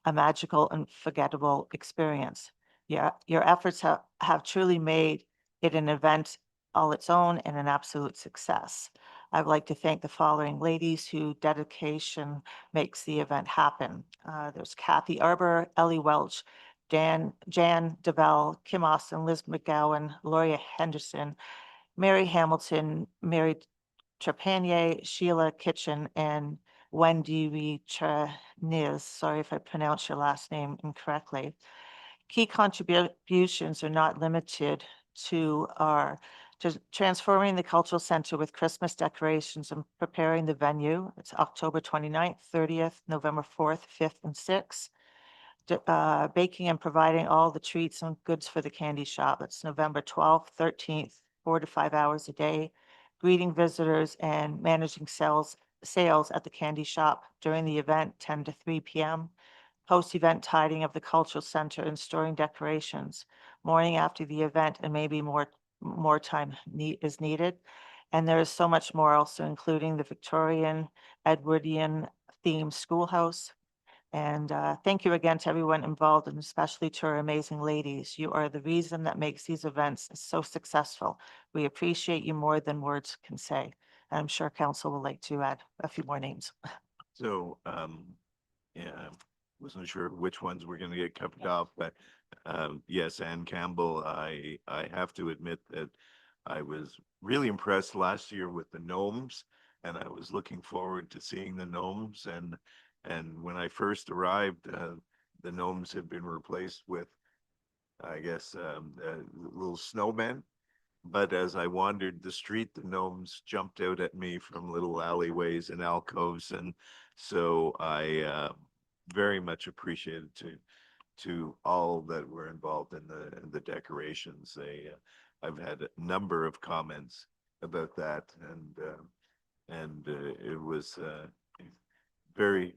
a magical and forgettable experience. Your efforts have truly made it an event all its own and an absolute success. I'd like to thank the following ladies whose dedication makes the event happen. There's Kathy Arbor, Ellie Welch, Jan DeVell, Kim Austin, Liz McGowan, Gloria Henderson, Mary Hamilton, Mary Trepanier, Sheila Kitchen, and Wendy Niz. Sorry if I pronounced your last name incorrectly. Key contributions are not limited to transforming the cultural center with Christmas decorations and preparing the venue. It's October 29th, 30th, November 4th, 5th, and 6th. Baking and providing all the treats and goods for the candy shop. It's November 12th, 13th, 4 to 5 hours a day. Greeting visitors and managing sales at the candy shop during the event, 10 to 3 p.m. Post-event tidying of the cultural center and storing decorations. Morning after the event, and maybe more time is needed. And there is so much more also, including the Victorian Edwardian themed schoolhouse. And thank you again to everyone involved, and especially to our amazing ladies. You are the reason that makes these events so successful. We appreciate you more than words can say. And I'm sure council would like to add a few more names. So, yeah, wasn't sure which ones were going to get covered off, but yes, Ann Campbell, I have to admit that I was really impressed last year with the gnomes, and I was looking forward to seeing the gnomes. And when I first arrived, the gnomes had been replaced with I guess, little snowmen. But as I wandered the street, the gnomes jumped out at me from little alleyways and alcoves. And so I very much appreciated to all that were involved in the decorations. I've had a number of comments about that, and it was very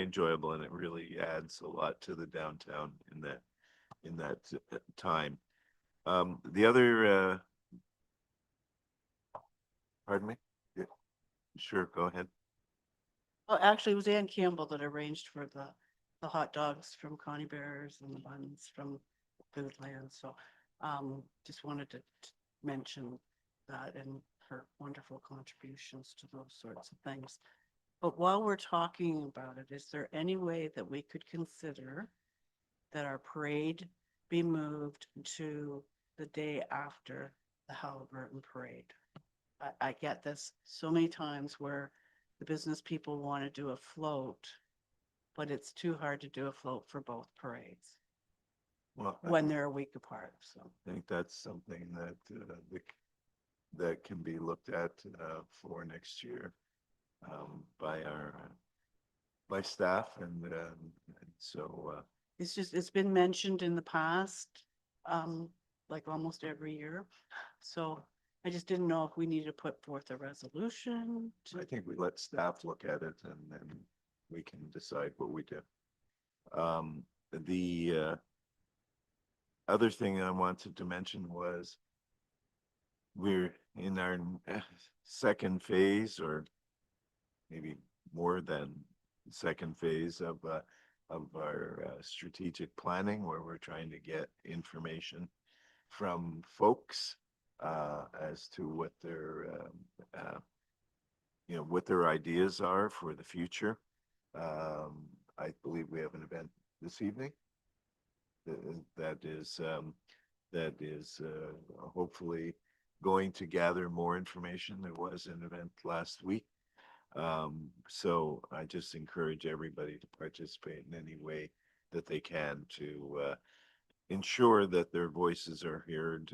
enjoyable, and it really adds a lot to the downtown in that time. The other pardon me? Yeah, sure, go ahead. Well, actually, it was Ann Campbell that arranged for the hot dogs from Connie Bears and the buns from Foodland. So just wanted to mention that and her wonderful contributions to those sorts of things. But while we're talking about it, is there any way that we could consider that our parade be moved to the day after the Halliburton parade? I get this so many times where the business people want to do a float, but it's too hard to do a float for both parades Well, when they're a week apart. So I think that's something that can be looked at for next year by staff, and so it's been mentioned in the past, like almost every year. So I just didn't know if we needed to put forth a resolution. I think we let staff look at it, and then we can decide what we do. The other thing I wanted to mention was we're in our second phase, or maybe more than second phase of our strategic planning, where we're trying to get information from folks as to what their what their ideas are for the future. I believe we have an event this evening that is hopefully going to gather more information. There was an event last week. So I just encourage everybody to participate in any way that they can to ensure that their voices are heard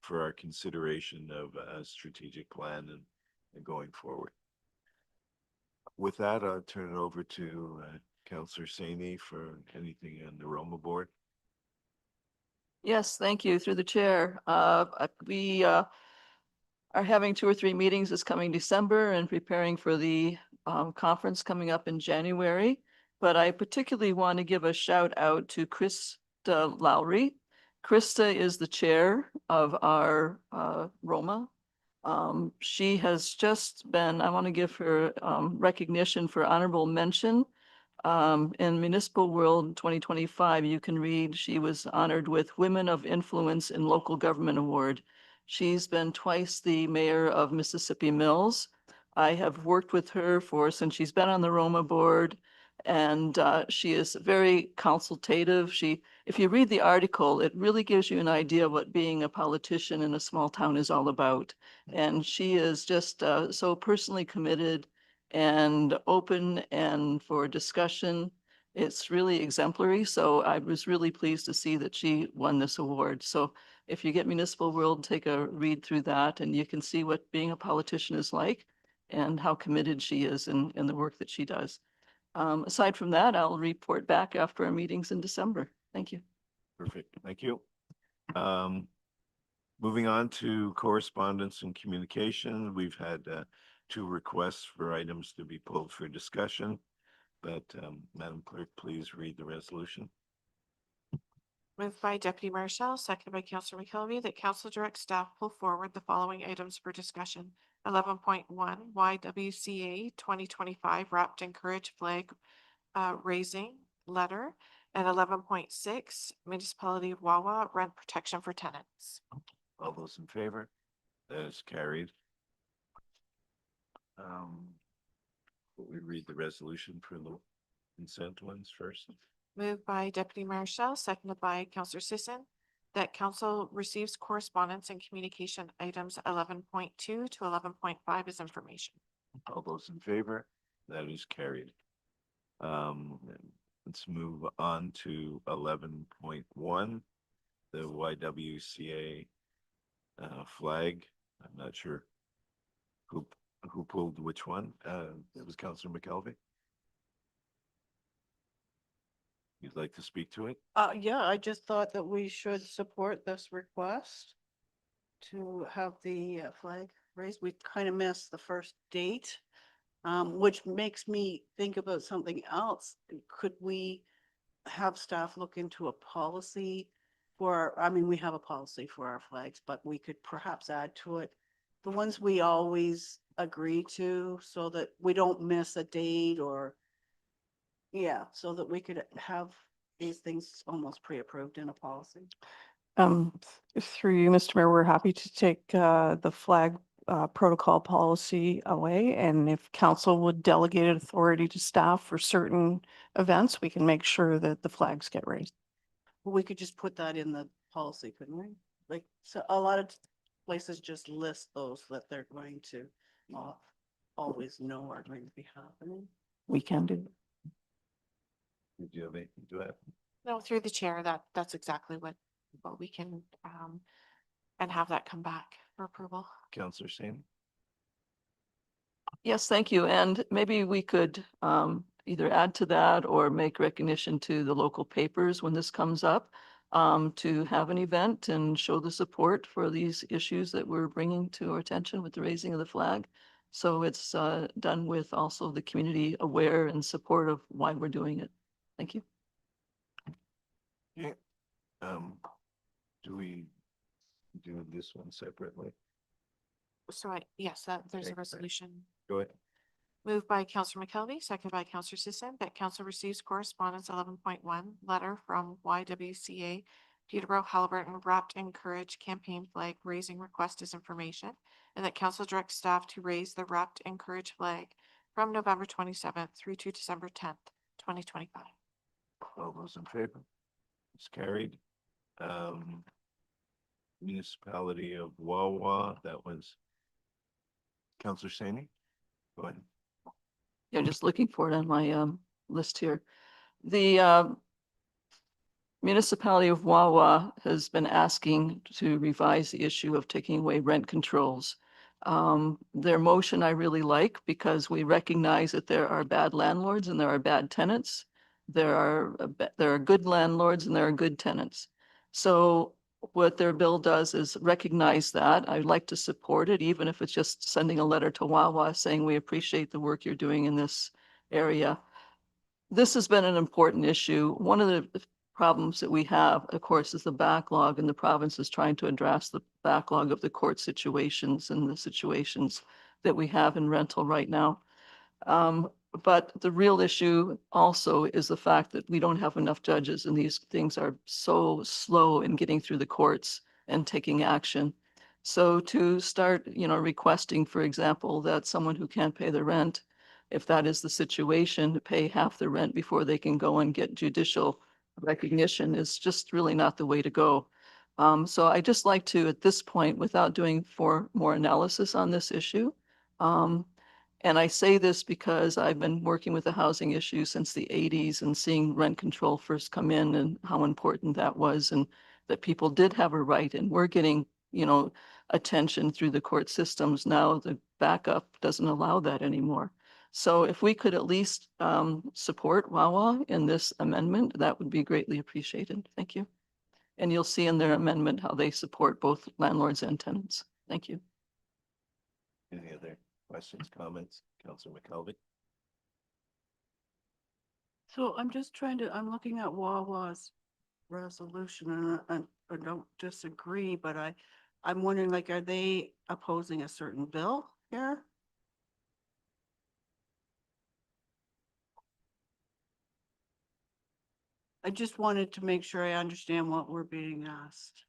for our consideration of a strategic plan and going forward. With that, I'll turn it over to Councillor Saini for anything on the Roma board. Yes, thank you. Through the chair. We are having 2 or 3 meetings this coming December and preparing for the conference coming up in January. But I particularly want to give a shout out to Krista Lowry. Krista is the chair of our Roma. She has just been, I want to give her recognition for honorable mention. In Municipal World 2025, you can read she was honored with Women of Influence in Local Government Award. She's been twice the mayor of Mississippi Mills. I have worked with her since she's been on the Roma board, and she is very consultative. If you read the article, it really gives you an idea of what being a politician in a small town is all about. And she is just so personally committed and open and for discussion. It's really exemplary. So I was really pleased to see that she won this award. So if you get Municipal World, take a read through that, and you can see what being a politician is like and how committed she is in the work that she does. Aside from that, I'll report back after our meetings in December. Thank you. Perfect. Thank you. Moving on to correspondence and communication, we've had 2 requests for items to be pulled for discussion, but Madam Clerk, please read the resolution. Moved by Deputy Marshall, seconded by Councillor McKelvey, that council direct staff pull forward the following items for discussion. 11.1 YWCA 2025 Wrapped in Courage Flag raising letter, and 11.6 Municipality of Wawa rent protection for tenants. All those in favor? That is carried. Will we read the resolution for the consent ones first? Moved by Deputy Marshall, seconded by Councillor Sisson, that council receives correspondence and communication items 11.2 to 11.5 as information. All those in favor? That is carried. Let's move on to 11.1. the YWCA flag. I'm not sure who pulled which one. It was Councillor McKelvey. You'd like to speak to it? Yeah, I just thought that we should support this request to have the flag raised. We kind of missed the first date, which makes me think about something else. Could we have staff look into a policy for, I mean, we have a policy for our flags, but we could perhaps add to it the ones we always agree to so that we don't miss a date or, yeah, so that we could have these things almost pre-approved in a policy. Through you, Mr. Mayor, we're happy to take the flag protocol policy away. And if council would delegate authority to staff for certain events, we can make sure that the flags get raised. Well, we could just put that in the policy, couldn't we? Like, so a lot of places just list those that they're going to always know are going to be happening. We can do. Did you have anything to add? No, through the chair, that's exactly what we can, and have that come back for approval. Councillor Singh? Yes, thank you. And maybe we could either add to that or make recognition to the local papers when this comes up, to have an event and show the support for these issues that we're bringing to our attention with the raising of the flag. So it's done with also the community aware and support of why we're doing it. Thank you. Yeah. Do we do this one separately? So yes, there's Okay, a resolution. Go ahead. Moved by Councillor McKelvey, seconded by Councillor Sisson, that council receives correspondence 11.1 letter from YWCA Peterborough Halliburton Wrapped in Courage campaign flag raising request as information, and that council directs staff to raise the Wrapped in Courage flag from November 27th through to December 10th, 2025. All those in favor? It's carried. Municipality of Wawa, that was Councillor Sani. Go ahead. Yeah, just looking for it on my list here. The municipality of Wawa has been asking to revise the issue of taking away rent controls. Their motion I really like because we recognize that there are bad landlords and there are bad tenants. There are good landlords and there are good tenants. So what their bill does is recognize that. I'd like to support it, even if it's just sending a letter to Wawa saying we appreciate the work you're doing in this area. This has been an important issue. One of the problems that we have, of course, is the backlog, and the province is trying to address the backlog of the court situations and the situations that we have in rental right now. But the real issue also is the fact that we don't have enough judges and these things are so slow in getting through the courts and taking action. So to start, requesting, for example, that someone who can't pay the rent, if that is the situation, to pay half the rent before they can go and get judicial recognition is just really not the way to go. So I just like to, at this point, without doing more analysis on this issue, and I say this because I've been working with the housing issue since the 80s and seeing rent control first come in and how important that was and that people did have a right and we're getting, attention through the court systems. Now the backup doesn't allow that anymore. So if we could at least support Wawa in this amendment, that would be greatly appreciated. Thank you. And you'll see in their amendment how they support both landlords and tenants. Thank you. Any other questions, comments? Councillor McKelvey? So I'm just I'm looking at Wawa's resolution and I don't disagree, but I'm wondering, like, are they opposing a certain bill here? I just wanted to make sure I understand what we're being asked.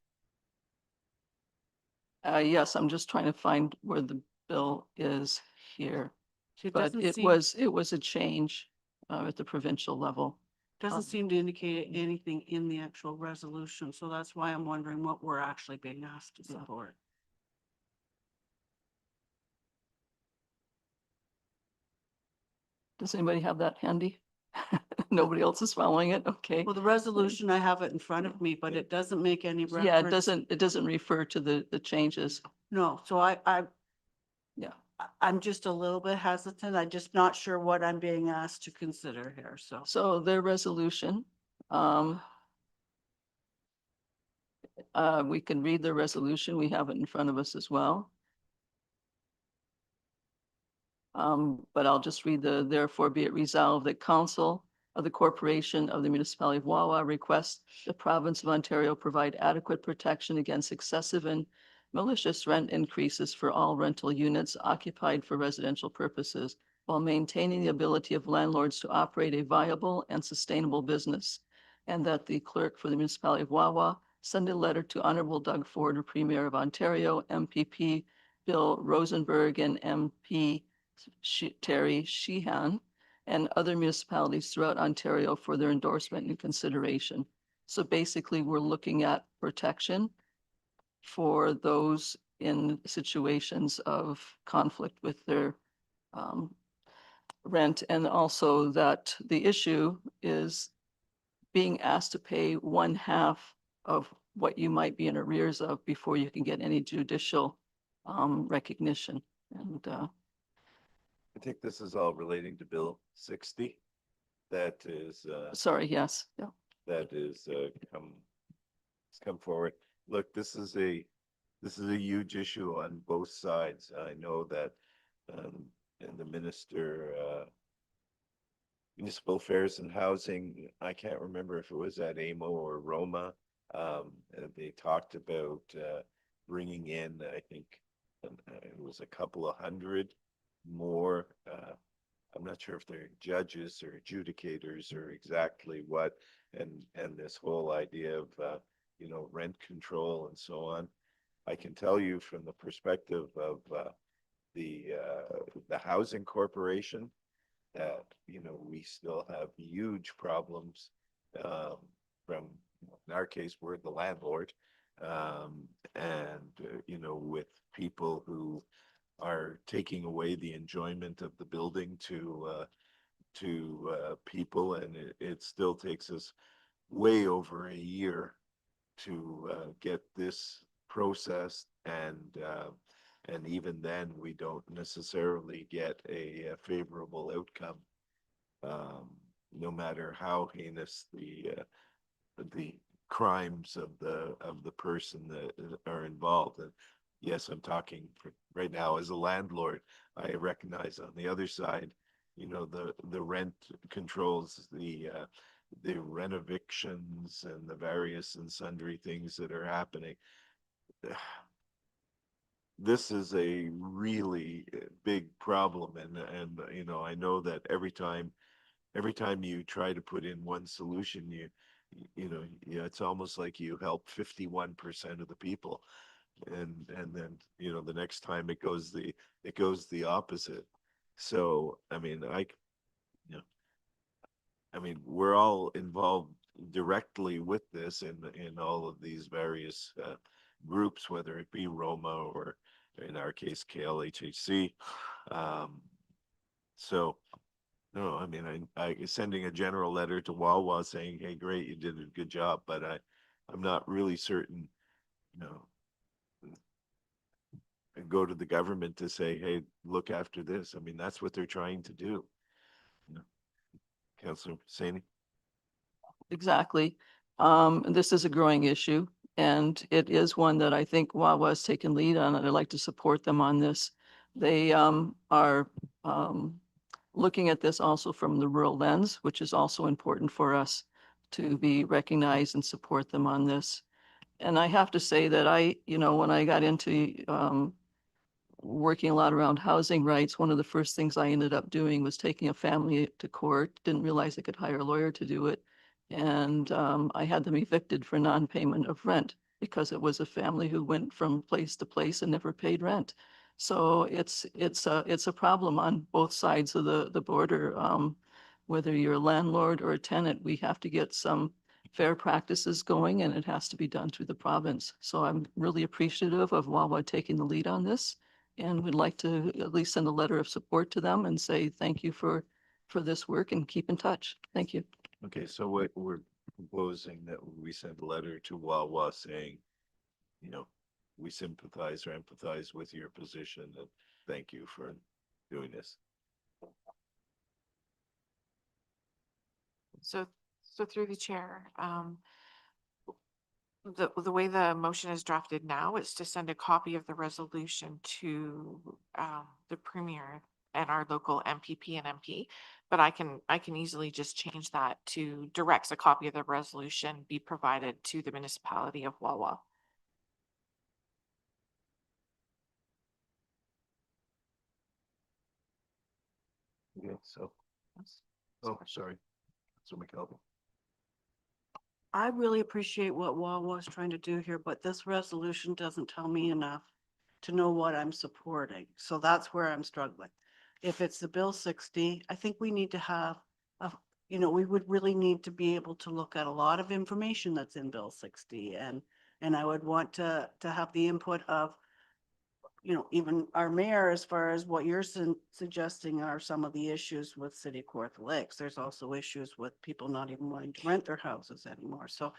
Yes, I'm just trying to find where the bill is here. It But doesn't it seem, was a change at the provincial level. doesn't seem to indicate anything in the actual resolution, so that's why I'm wondering what we're actually being asked to Yeah. support. Does anybody have that handy? Nobody else is following it, okay. Well, the resolution, I have it in front of me, but it doesn't make any reference. Yeah, it doesn't refer to the changes. No, so Yeah. I'm just a little bit hesitant. I'm just not sure what I'm being asked to consider here, so. So their resolution, we can read the resolution. We have it in front of us as well. But I'll just read therefore be it resolved that council of the corporation of the municipality of Wawa requests the province of Ontario provide adequate protection against excessive and malicious rent increases for all rental units occupied for residential purposes while maintaining the ability of landlords to operate a viable and sustainable business. And that the clerk for the municipality of Wawa send a letter to Honorable Doug Ford, Premier of Ontario, MPP Bill Rosenberg, and MP Terry Sheehan, and other municipalities throughout Ontario for their endorsement and consideration. So basically, we're looking at protection for those in situations of conflict with their rent, and also that the issue is being asked to pay 1/2 of what you might be in arrears of before you can get any judicial recognition. And I think this is all relating to Bill 60. That is, sorry, yes, yeah. that is, it's come forward. Look, this is a huge issue on both sides. I know that, and the minister, municipal affairs and housing, I can't remember if it was at AMO or Roma. They talked about, bringing in, I think, it was a couple of hundred more, I'm not sure if they're judges or adjudicators or exactly what, and this whole idea of, rent control and so on. I can tell you from the perspective of, the housing corporation that, we still have huge problems, from, in our case, we're the landlord, and, with people who are taking away the enjoyment of the building to people, and it still takes us way over a year to get this processed, and even then we don't necessarily get a favorable outcome, no matter how heinous the crimes of the person that are involved. And yes, I'm talking right now as a landlord. I recognize on the other side, the rent controls, the rent evictions and the various and sundry things that are happening. This is a really big problem, and I know that every time you try to put in one solution, it's almost like you help 51% of the people, and then the next time it goes the opposite. So I mean, we're all involved directly with this in all of these various groups, whether it be Roma or in our case KLHHC. So no, I mean, I sending a general letter to Wawa saying, hey, great, you did a good job, but I'm not really certain, go to the government to say, hey, look after this. I mean, that's what they're trying to do. Councillor Saini? Exactly. This is a growing issue, and it is one that I think Wawa has taken lead on, and I'd like to support them on this. They are looking at this also from the rural lens, which is also important for us to be recognized and support them on this. And I have to say that when I got into working a lot around housing rights, one of the first things I ended up doing was taking a family to court. Didn't realize I could hire a lawyer to do it. And I had them evicted for non-payment of rent because it was a family who went from place to place and never paid rent. So it's a problem on both sides of the border. Whether you're a landlord or a tenant, we have to get some fair practices going, and it has to be done through the province. So I'm really appreciative of Wawa taking the lead on this, and would like to at least send a letter of support to them and say thank you for for this work and keep in touch. Thank you. Okay, so we're proposing that we send a letter to Wawa saying, you know, we sympathize or empathize with your position and thank you for doing this. So through the chair, the way the motion is drafted now is to send a copy of the resolution to the premier and our local MPP and MP. But I can easily just change that to directs a copy of the resolution be provided to the municipality of Wawa. Yeah, so, oh, sorry. So McKelvey. I really appreciate what Wawa is trying to do here, but this resolution doesn't tell me enough to know what I'm supporting. So that's where I'm struggling. If it's the Bill 60, I think we need to have, we would really need to be able to look at a lot of information that's in Bill 60. And I would want to have the input of, even our mayor, as far as what you're suggesting are some of the issues with City of Kawartha Lakes. There's also issues with people not even wanting to rent their houses anymore. So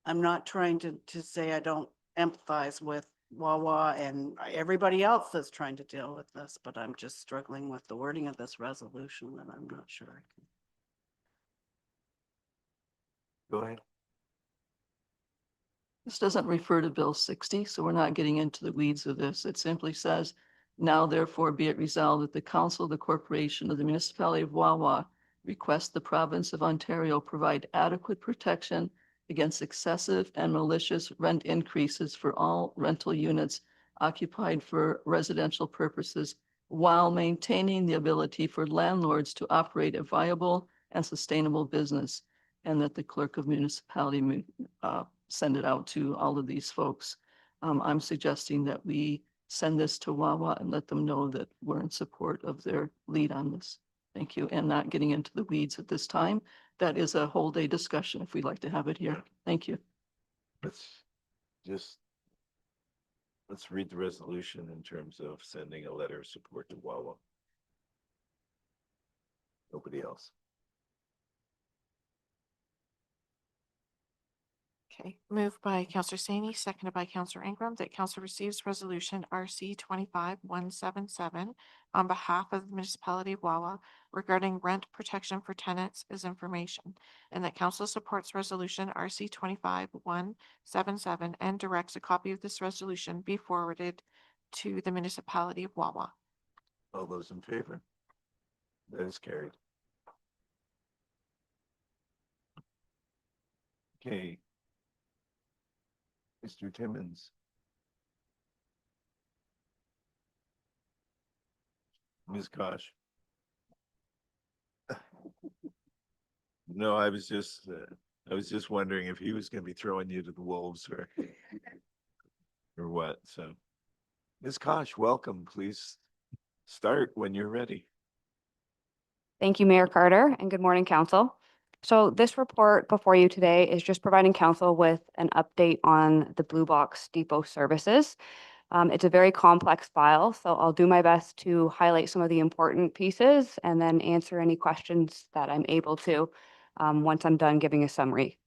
I'm not trying to say I don't empathize with Wawa and everybody else that's trying to deal with this, but I'm just struggling with the wording of this resolution and I'm not sure I can. Go ahead. This doesn't refer to Bill 60, so we're not getting into the weeds of this. It simply says, now therefore be it resolved that the council of the corporation of the municipality of Wawa request the province of Ontario provide adequate protection against excessive and malicious rent increases for all rental units occupied for residential purposes while maintaining the ability for landlords to operate a viable and sustainable business, and that the clerk of municipality send it out to all of these folks. I'm suggesting that we send this to Wawa and let them know that we're in support of their lead on this. Thank you. And not getting into the weeds at this time. That is a whole day discussion if we'd like to have it here. Thank you. Let's read the resolution in terms of sending a letter of support to Wawa. Nobody else. Okay, moved by Counselor Saney, seconded by Counselor Ingram, that council receives resolution RC 25177 on behalf of the municipality of Wawa regarding rent protection for tenants as information, and that council supports resolution RC 25177 and directs a copy of this resolution be forwarded to the municipality of Wawa. All those in favor? That is carried. Okay. Mr. Timmons. Ms. Kosh. No, I was just wondering if he was going to be throwing you to the wolves or what. So, Ms. Kosh, welcome. Please start when you're ready. Thank you, Mayor Carter, and good morning, Council. So this report before you today is just providing Council with an update on the Blue Box Depot services. It's a very complex file, so I'll do my best to highlight some of the important pieces and then answer any questions that I'm able to once I'm done giving a summary.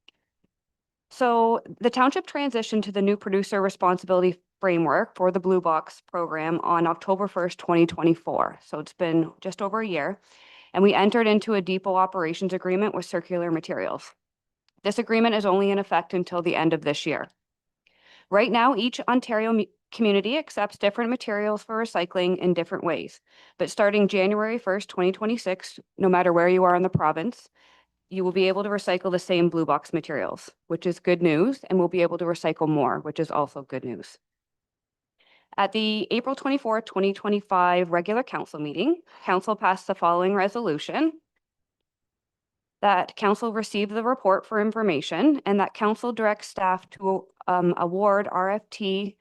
So the township transitioned to the new producer responsibility framework for the Blue Box program on October 1st, 2024. So it's been just over a year. And we entered into a depot operations agreement with Circular Materials. This agreement is only in effect until the end of this year. Right now, each Ontario community accepts different materials for recycling in different ways. But starting January 1st, 2026, no matter where you are in the province, you will be able to recycle the same Blue Box materials, which is good news, and we'll be able to recycle more, which is also good news. At the April 24, 2025 regular council meeting, council passed the following resolution: that council receive the report for information and that council directs staff to award RFT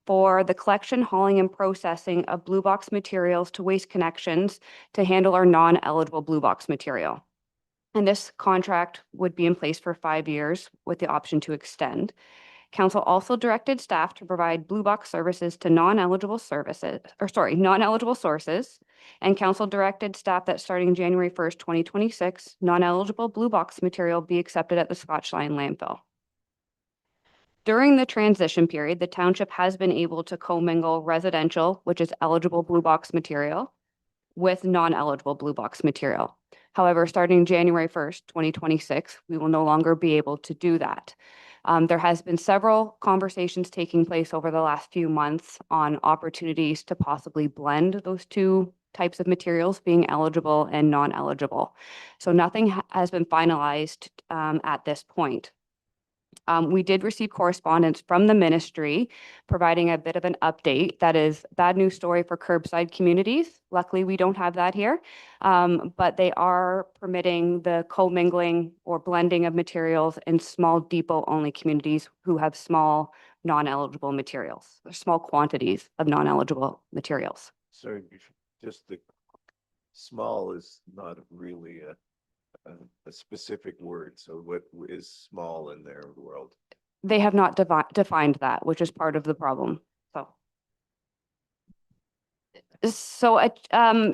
for the collection, hauling, and processing of Blue Box materials to Waste Connections to handle our non-eligible Blue Box material. And this contract would be in place for 5 years with the option to extend. Council also directed staff to provide Blue Box services to non-eligible sources. And council directed staff that starting January 1st, 2026, non-eligible Blue Box material be accepted at the Scotchline landfill. During the transition period, the township has been able to commingle residential, which is eligible Blue Box material, with non-eligible Blue Box material. However, starting January 1st, 2026, we will no longer be able to do that. There has been several conversations taking place over the last few months on opportunities to possibly blend those two types of materials, being eligible and non-eligible. So nothing has been finalized at this point. We did receive correspondence from the ministry providing a bit of an update. That is bad news story for curbside communities. Luckily, we don't have that here, but they are permitting the commingling or blending of materials in small depot-only communities who have small non-eligible materials, or small quantities of non-eligible materials. Sorry, just the small is not really a specific word. So what is small in their world? They have not defined that, which is part of the problem. So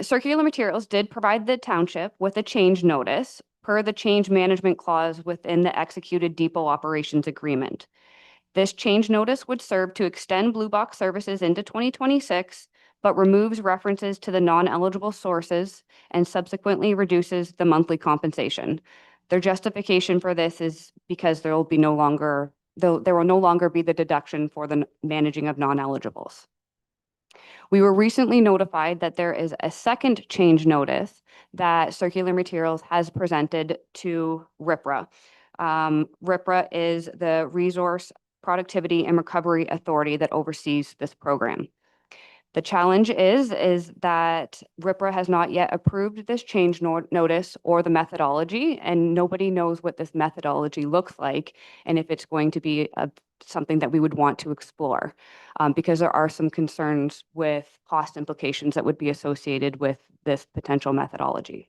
Circular Materials did provide the township with a change notice per the change management clause within the executed depot operations agreement. This change notice would serve to extend Blue Box services into 2026, but removes references to the non-eligible sources and subsequently reduces the monthly compensation. Their justification for this is because there will no longer be the deduction for the managing of non-eligibles. We were recently notified that there is a second change notice that Circular Materials has presented to RIPRA. RIPRA is the Resource Productivity and Recovery Authority that oversees this program. The challenge is that RIPRA has not yet approved this change notice or the methodology, and nobody knows what this methodology looks like and if it's going to be something that we would want to explore, because there are some concerns with cost implications that would be associated with this potential methodology.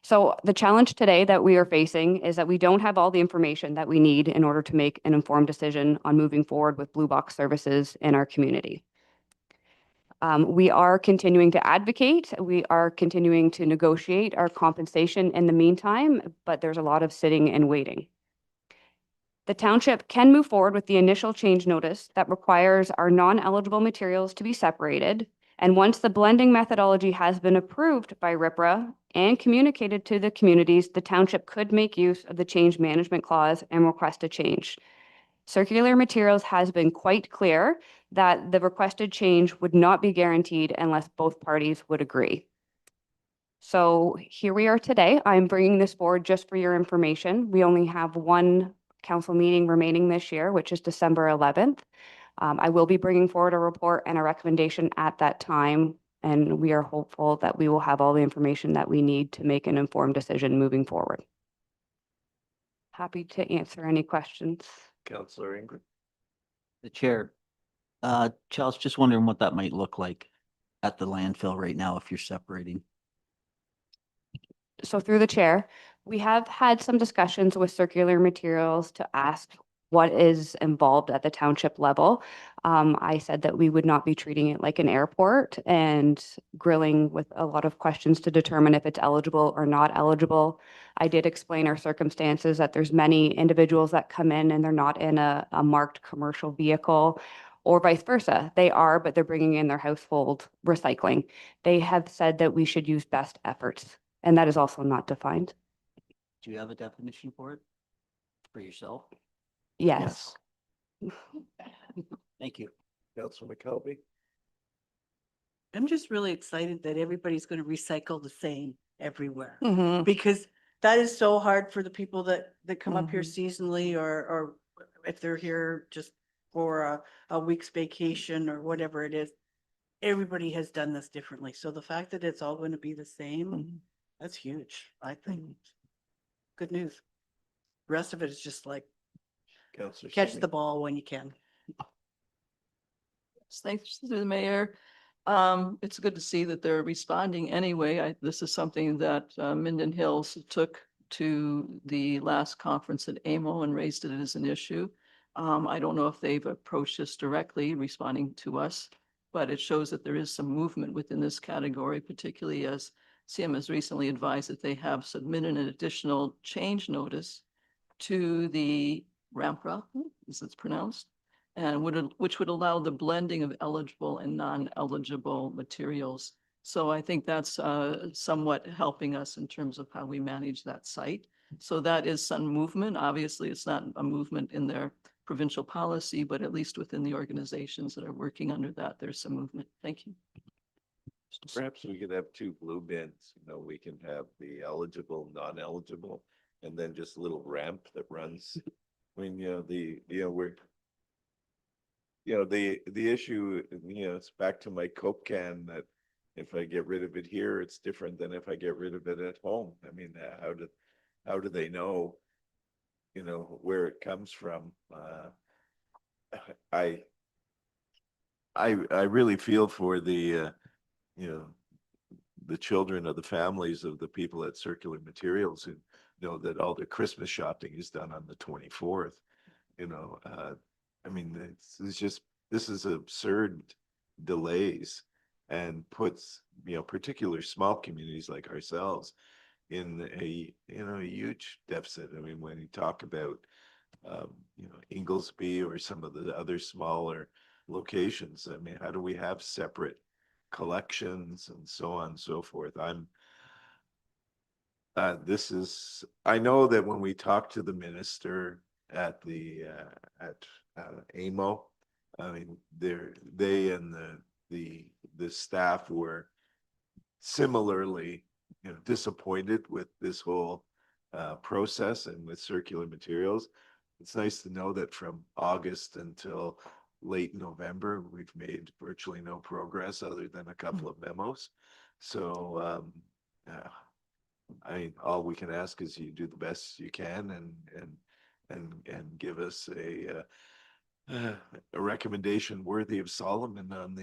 So the challenge today that we are facing is that we don't have all the information that we need in order to make an informed decision on moving forward with Blue Box services in our community. We are continuing to advocate. We are continuing to negotiate our compensation in the meantime, but there's a lot of sitting and waiting. The township can move forward with the initial change notice that requires our non-eligible materials to be separated. And once the blending methodology has been approved by RIPRA and communicated to the communities, the township could make use of the change management clause and request a change. Circular Materials has been quite clear that the requested change would not be guaranteed unless both parties would agree. So here we are today. I'm bringing this forward just for your information. We only have one council meeting remaining this year, which is December 11th. I will be bringing forward a report and a recommendation at that time, and we are hopeful that we will have all the information that we need to make an informed decision moving forward. Happy to answer any questions. Councillor Ingrid? The chair, Charles, just wondering what that might look like at the landfill right now if you're separating. So through the chair, we have had some discussions with Circular Materials to ask what is involved at the township level. I said that we would not be treating it like an airport and grilling with a lot of questions to determine if it's eligible or not eligible. I did explain our circumstances, that there's many individuals that come in and they're not in a marked commercial vehicle, or vice versa. They are, but they're bringing in their household recycling. They have said that we should use best efforts, and that is also not defined. Do you have a definition for it? For yourself? Yes. Thank you. Councillor McKelvey? I'm just really excited that everybody's going to recycle the same everywhere. Mhm. Because that is so hard for the people that come up here Mhm. seasonally, or if they're here just for a week's vacation or whatever it is. Everybody has done this differently. So the fact that it's all going to be the same, Mhm. that's huge, I think. Good news. The rest of it is just like Councillor catch Singh? the ball when you can. Thanks to the mayor. It's good to see that they're responding anyway. This is something that Minden Hills took to the last conference at AMO and raised it as an issue. I don't know if they've approached us directly, responding to us, but it shows that there is some movement within this category, particularly as CM has recently advised that they have submitted an additional change notice to the RAMPRA, as it's pronounced, and which would allow the blending of eligible and non-eligible materials. So I think that's somewhat helping us in terms of how we manage that site. So that is some movement. Obviously, it's not a movement in their provincial policy, but at least within the organizations that are working under that, there's some movement. Thank you. Perhaps we could have two blue bins, we can have the eligible, non-eligible, and then just a little ramp that runs. I mean, the issue, it's back to my Coke can that if I get rid of it here, it's different than if I get rid of it at home. I mean, how do they know, where it comes from? I really feel for the children of the families of the people at Circular Materials who know that all their Christmas shopping is done on the 24th. I mean, this is absurd delays and puts, particular small communities like ourselves in a huge deficit. I mean, when you talk about, Inglesby or some of the other smaller locations, I mean, how do we have separate collections and so on and so forth? I know that when we talked to the minister at the AMO, I mean, they and the staff were similarly, disappointed with this whole process and with Circular Materials. It's nice to know that from August until late November, we've made virtually no progress other than a couple of memos. So, all we can ask is you do the best you can and give us a recommendation worthy of Solomon in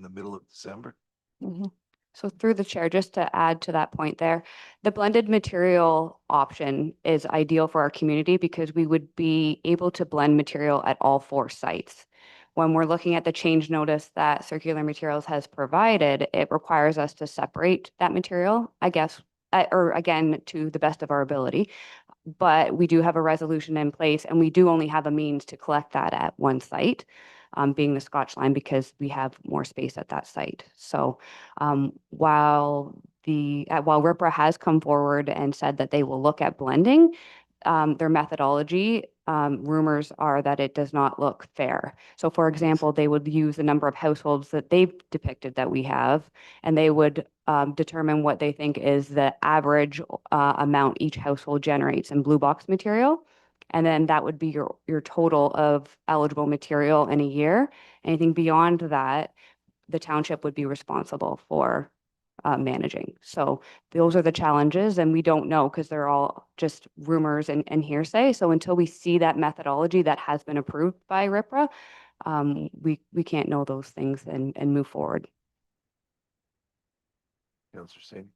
the middle of December. Mhm. So through the chair, just to add to that point there, the blended material option is ideal for our community because we would be able to blend material at all 4 sites. When we're looking at the change notice that Circular Materials has provided, it requires us to separate that material, I guess, or again, to the best of our ability. But we do have a resolution in place and we do only have a means to collect that at one site, being the Scotch line, because we have more space at that site. So while RIPRA has come forward and said that they will look at blending, their methodology, rumors are that it does not look fair. So for example, they would use the number of households that they've depicted that we have, and they would determine what they think is the average amount each household generates in blue box material. And then that would be your total of eligible material in a year. Anything beyond that, the township would be responsible for managing. So those are the challenges, and we don't know because they're all just rumors and hearsay. So until we see that methodology that has been approved by RIPRA, we can't know those things and move forward. Councillor Singh.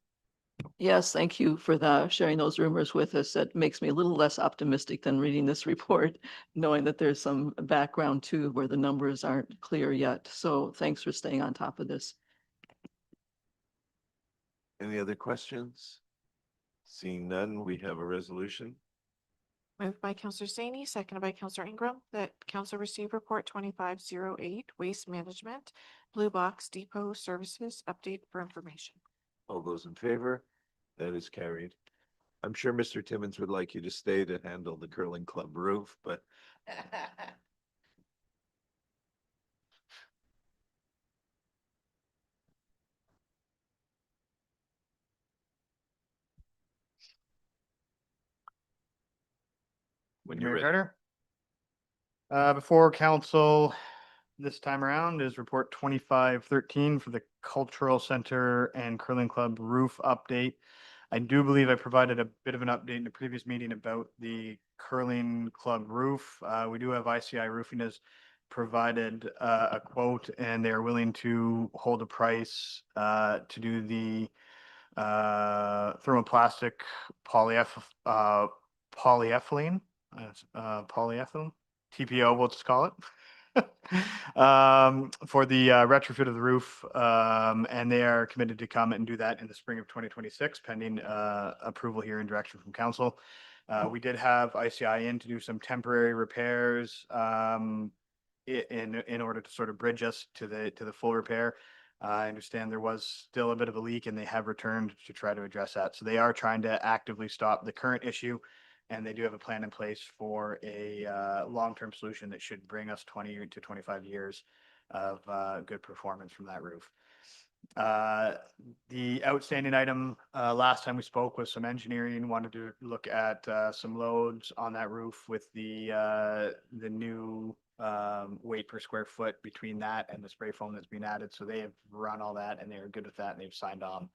Yes, thank you for sharing those rumors with us. That makes me a little less optimistic than reading this report, knowing that there's some background too where the numbers aren't clear yet. So thanks for staying on top of this. Any other questions? Seeing none, we have a resolution. Moved by Counselor Saney, seconded by Counselor Ingram, that council receive report 2508, Waste Management, Blue Box Depot Services, update for information. All those in favor? That is carried. I'm sure Mr. Timmons would like you to stay to handle the curling club roof, but when you're Mayor ready. Carter. Before council this time around is report 2513 for the Cultural Center and Curling Club roof update. I do believe I provided a bit of an update in the previous meeting about the Curling Club roof. We do have ICI Roofing has provided a quote, and they are willing to hold a price to do the thermoplastic polyethylene. Polyethylene. TPO, we'll just call it. For the retrofit of the roof, and they are committed to come and do that in the spring of 2026, pending approval here and direction from council. We did have ICI in to do some temporary repairs in order to sort of bridge us to the full repair. I understand there was still a bit of a leak and they have returned to try to address that. So they are trying to actively stop the current issue. And they do have a plan in place for a long-term solution that should bring us 20 to 25 years of good performance from that roof. The outstanding item last time we spoke was some engineering, wanted to look at some loads on that roof with the new weight per square foot between that and the spray foam that's been added. So they have run all that and they are good with that and they've signed on.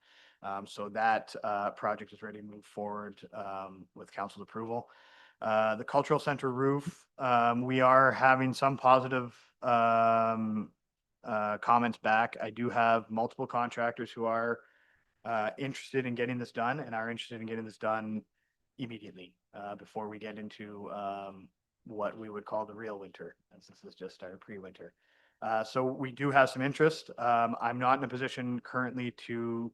So that project is ready to move forward with council's approval. The cultural center roof, we are having some positive comments back. I do have multiple contractors who are interested in getting this done and are interested in getting this done immediately before we get into what we would call the real winter, as this is just our pre-winter. So we do have some interest. I'm not in a position currently to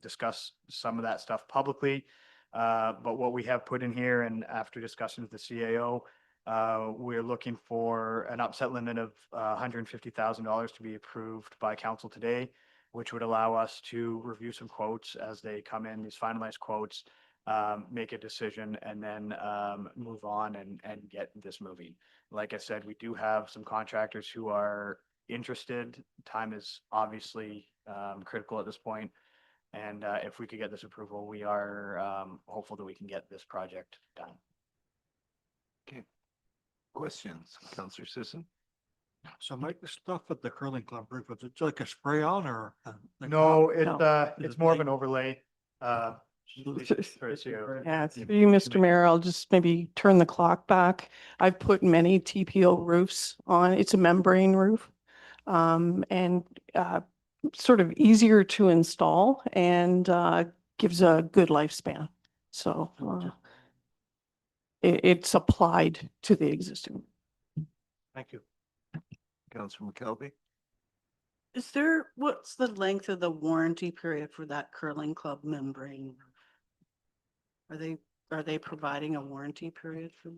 discuss some of that stuff publicly. But what we have put in here and after discussion with the CAO, we're looking for an upset limit of $150,000 to be approved by council today, which would allow us to review some quotes as they come in, these finalized quotes, make a decision and then move on and get this moving. Like I said, we do have some contractors who are interested. Time is obviously critical at this point. And if we could get this approval, we are hopeful that we can get this project done. Okay. Questions, Councillor Sisson? So Mike, the stuff at the curling club roof, was it like a spray on or? No, No. it's more of an overlay. Yeah, through you, Mr. Mayor, I'll just maybe turn the clock back. I've put many TPO roofs on. It's a membrane roof. And sort of easier to install and gives a good lifespan. So it's applied to the existing. Thank you. Councillor McKelvey? What's the length of the warranty period for that curling club membrane? Are they providing a warranty period for?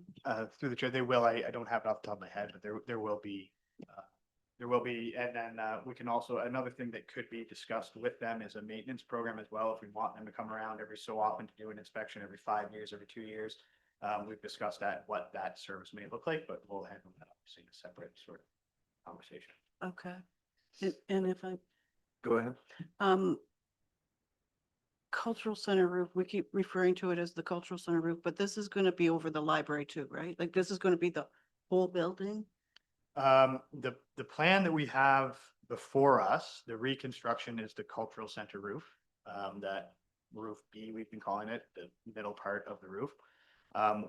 Through the chair, they will. I don't have it off the top of my head, but there will be. And then we can also, another thing that could be discussed with them is a maintenance program as well. If we want them to come around every so often to do an inspection every 5 years, every 2 years. We've discussed that, what that service may look like, but we'll handle that obviously in a separate sort of conversation. Okay. And if I, Go ahead. cultural center roof, we keep referring to it as the cultural center roof, but this is going to be over the library too, right? Like this is going to be the whole building? The plan that we have before us, the reconstruction is the cultural center roof. That roof B, we've been calling it, the middle part of the roof.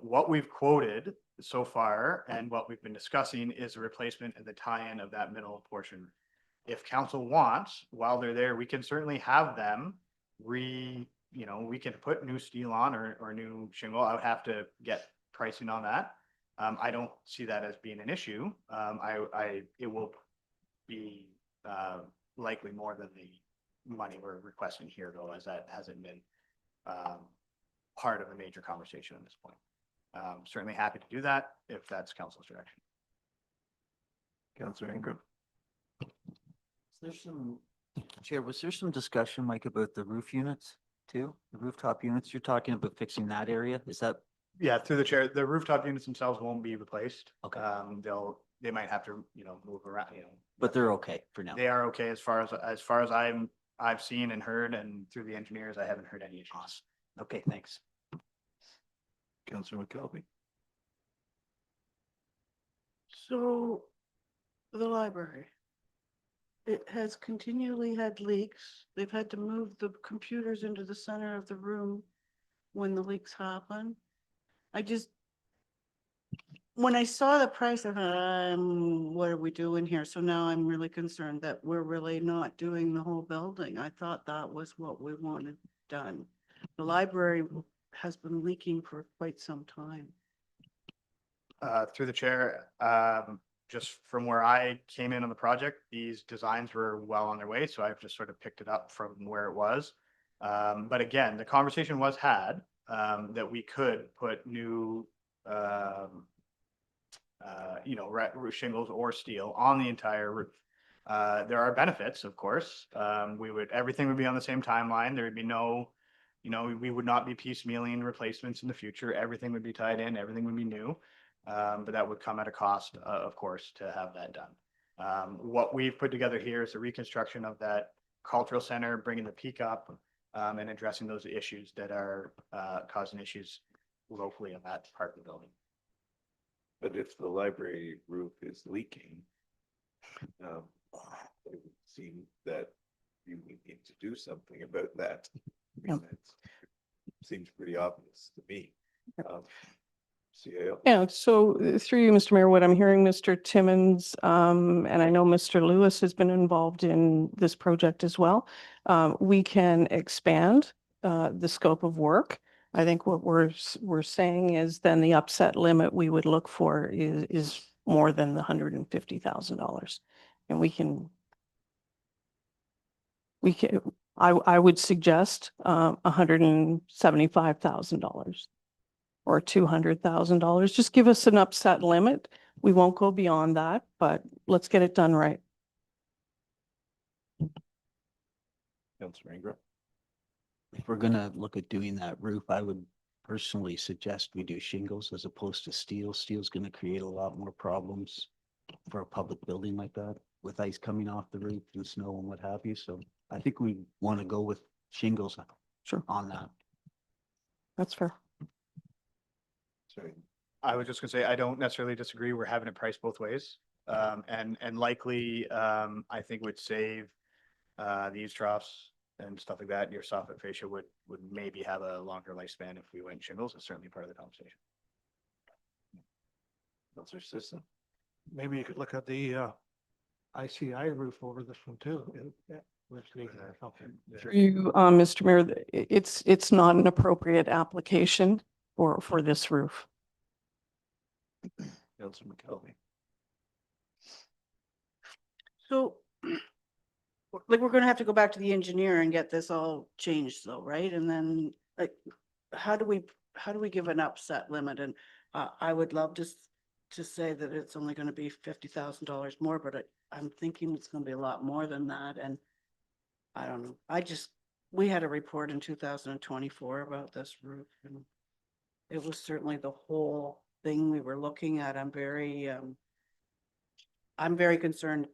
What we've quoted so far and what we've been discussing is a replacement and the tie-in of that middle portion. If council wants, while they're there, we can certainly have them we can put new steel on or new shingle. I would have to get pricing on that. I don't see that as being an issue. It will be likely more than the money we're requesting here, though, as that hasn't been part of a major conversation at this point. Certainly happy to do that if that's council's direction. Councillor Ingram? Chair, was there some discussion, Mike, about the roof units too? The rooftop units, you're talking about fixing that area? Is that? Yeah, through the chair, the rooftop units themselves won't be replaced. Okay. They might have to, move around, But they're okay for now. They are okay as far as I've seen and heard, and through the engineers, I haven't heard any issues. Awesome. Okay, thanks. Councillor McKelvey? So the library, it has continually had leaks. They've had to move the computers into the center of the room when the leaks happen. When I saw the price, I thought, what are we doing here? So now I'm really concerned that we're really not doing the whole building. I thought that was what we wanted done. The library has been leaking for quite some time. Through the chair, just from where I came in on the project, these designs were well on their way, so I've just sort of picked it up from where it was. But again, the conversation was had, that we could put new, roof shingles or steel on the entire roof. There are benefits, of course. Everything would be on the same timeline. There would be no, we would not be piecemealing replacements in the future. Everything would be tied in, everything would be new. But that would come at a cost, of course, to have that done. What we've put together here is a reconstruction of that cultural center, bringing the peak up, and addressing those issues that are causing issues locally in that part of the building. But if the library roof is leaking, it would seem that you would need to do something about that. I mean, that seems pretty obvious to me. CAO. Yeah, so through you, Mr. Mayor, what I'm hearing, Mr. Timmons, and I know Mr. Lewis has been involved in this project as well. We can expand the scope of work. I think what we're saying is then the upset limit we would look for is more than the $150,000. And I would suggest $175,000 or $200,000. Just give us an upset limit. We won't go beyond that, but let's get it done right. Councillor Ingram. If we're gonna look at doing that roof, I would personally suggest we do shingles as opposed to steel. Steel's gonna create a lot more problems for a public building like that, with ice coming off the roof and snow and what have you. So I think we want to go with shingles Sure. on that. That's fair. Sorry. I was just gonna say, I don't necessarily disagree. We're having it priced both ways. And likely, I think would save the eaves troughs and stuff like that. Your soffit fascia would maybe have a longer lifespan if we went shingles. It's certainly part of the conversation. Councillor Sisson. Maybe you could look at the ICI roof over this one too. Through you, Mr. Mayor, it's not an appropriate application for this roof. Councillor McKelvey. So, like, we're gonna have to go back to the engineer and get this all changed though, right? And then, like, how do we give an upset limit? And I would love to say that it's only gonna be $50,000 more, but I'm thinking it's gonna be a lot more than that. And I don't know. We had a report in 2024 about this roof, and it was certainly the whole thing we were looking at. I'm very concerned.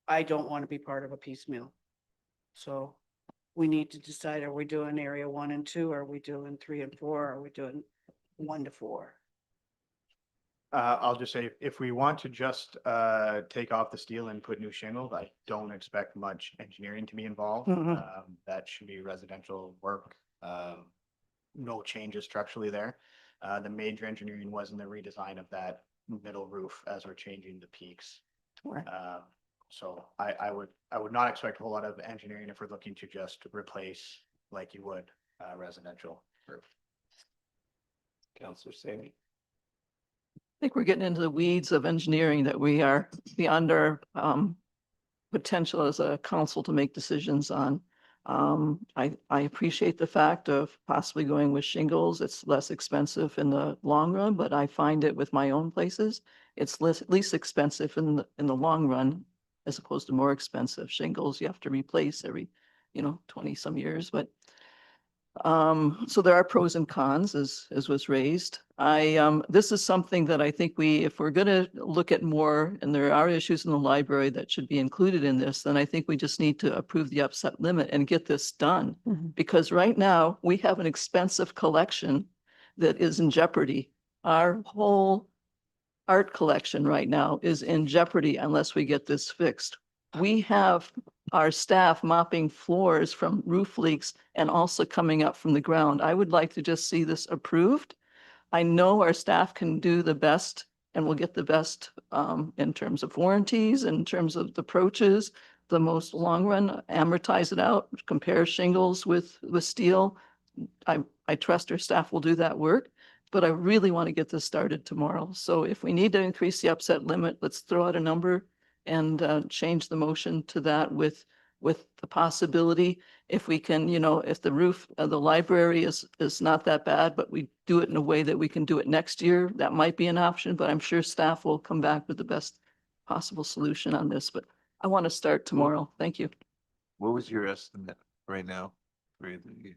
I don't want to be part of a piecemeal. So we need to decide, are we doing area 1 and 2? Are we doing 3 and 4? Are we doing 1 to 4? I'll just say, if we want to just take off the steel and put new shingles, I don't expect much engineering to be involved. That should be residential work. No changes structurally there. The major engineering was in the redesign of that middle roof as we're changing the peaks. Right. So I would not expect a whole lot of engineering if we're looking to just replace like you would residential roof. Councillor Samey. I think we're getting into the weeds of engineering that we are beyond our potential as a council to make decisions on. I appreciate the fact of possibly going with shingles. It's less expensive in the long run, but I find it with my own places, it's least expensive in the long run as opposed to more expensive. Shingles you have to replace every 20 some years, but so there are pros and cons as was raised. This is something that I think if we're going to look at more, and there are issues in the library that should be included in this, then I think we just need to approve the upset limit and get this done. Because right now we have an expensive collection that is in jeopardy. Our whole art collection right now is in jeopardy unless we get this fixed. We have our staff mopping floors from roof leaks and also coming up from the ground. I would like to just see this approved. I know our staff can do the best and will get the best in terms of warranties, in terms of the approaches, the most long run, amortize it out, compare shingles with steel. I trust our staff will do that work, but I really want to get this started tomorrow. So if we need to increase the upset limit, let's throw out a number and change the motion to that with the possibility, if we can, you know, if the roof of the library is not that bad, but we do it in a way that we can do it next year, that might be an option, but I'm sure staff will come back with the best possible solution on this, but I want to start tomorrow. Thank you. What was your estimate right now? For the-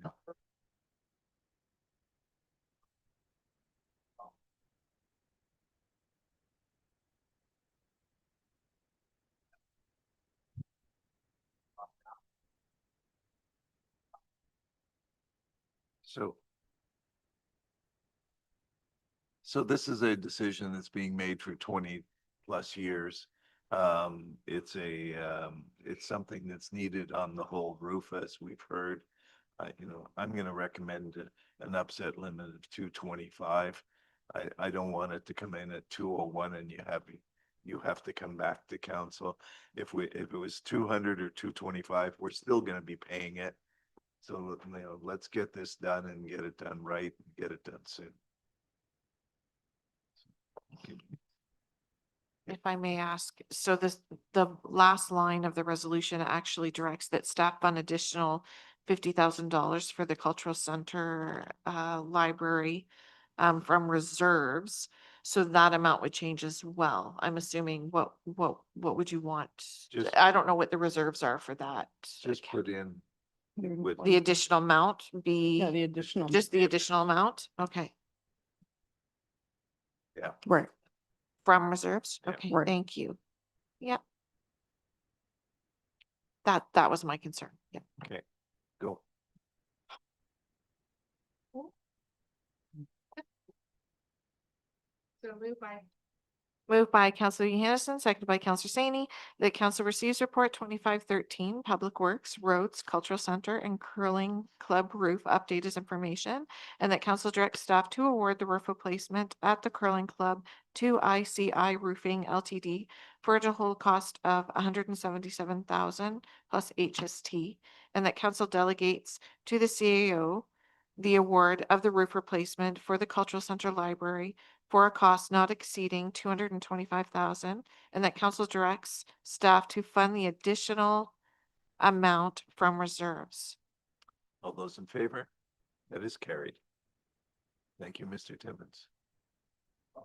So this is a decision that's being made for 20+ years. It's something that's needed on the whole roof, as we've heard. I'm gonna recommend an upset limit of 225. I don't want it to come in at 201 and you have to come back to council. If it was 200 or 225, we're still gonna be paying it. So, let's get this done and get it done right, and get it done soon. If I may ask, so the last line of the resolution actually directs that staff fund additional $50,000 for the cultural center, library, from reserves. So that amount would change as well. I'm assuming what would you want? Just- I don't know what the reserves are for that. Just put in with The additional amount be Yeah, the additional. just the additional amount? Okay, Right. from reserves? Yeah. Okay, Right. thank you. Yep. That was my concern. Yeah. Okay, go. So moved by Counselor Hannison, seconded by Counselor Saney, that council receives report 2513, Public Works, Roads, Cultural Center, and Curling Club Roof update as information, and that council directs staff to award the roof replacement at the Curling Club to ICI Roofing Ltd for a total cost of $177,000 plus HST, and that council delegates to the CAO the award of the roof replacement for the Cultural Center Library for a cost not exceeding $225,000, and that council directs staff to fund the additional amount from reserves. All those in favor? That is carried. Thank you, Mr. Timmons.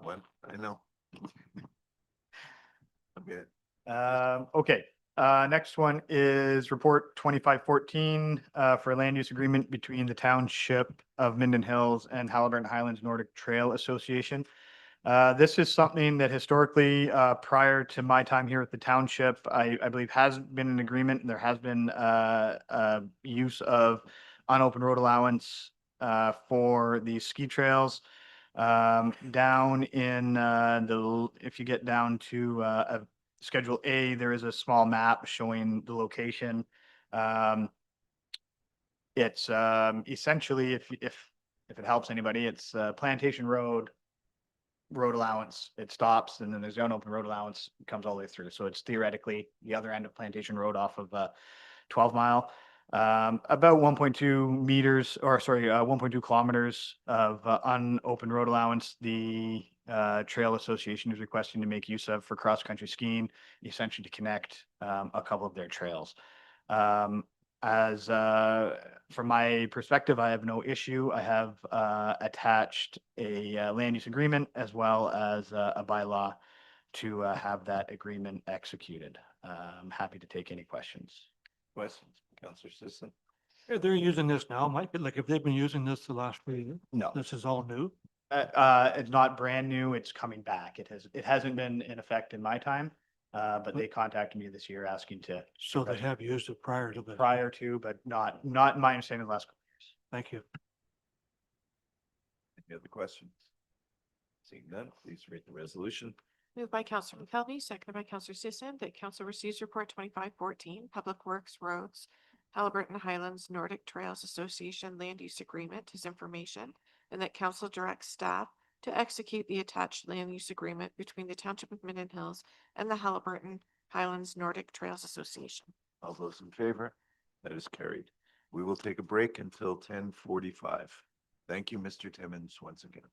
One, I know. I'm good. Okay, next one is report 2514 for a land use agreement between the Township of Minden Hills and Halliburton Highlands Nordic Trail Association. This is something that historically, prior to my time here at the township, I believe has been an agreement, and there has been use of unopened road allowance for the ski trails. Down in if you get down to Schedule A, there is a small map showing the location. It's essentially, if it helps anybody, it's Plantation Road allowance. It stops, and then there's the unopened road allowance, it comes all the way through. So it's theoretically the other end of Plantation Road off of 12 Mile. About 1.2 meters, or sorry, 1.2 kilometers of unopened road allowance. The Trail Association is requesting to make use of for cross-country skiing, essentially to connect a couple of their trails. As from my perspective, I have no issue. I have attached a land use agreement as well as a bylaw to have that agreement executed. I'm happy to take any questions. Questions, Counselor Sisson? Yeah, they're using this now, might be like if they've been using this the last few years, No, this is all new. it's not brand new. It's coming back. It hasn't been in effect in my time, but they contacted me this year asking to So they have used it prior to this. prior to, but not in my understanding the last couple of years. Thank you. Any other questions? Seeing none, please read the resolution. Moved by Counselor McKelvey, seconded by Counselor Sisson, that council receives report 2514, Public Works, Roads, Halliburton Highlands Nordic Trails Association Land Use Agreement as information, and that council directs staff to execute the attached land use agreement between the Township of Minden Hills and the Halliburton Highlands Nordic Trails Association. All those in favor? That is carried. We will take a break until 10:45. Thank you, Mr. Timmons, once again.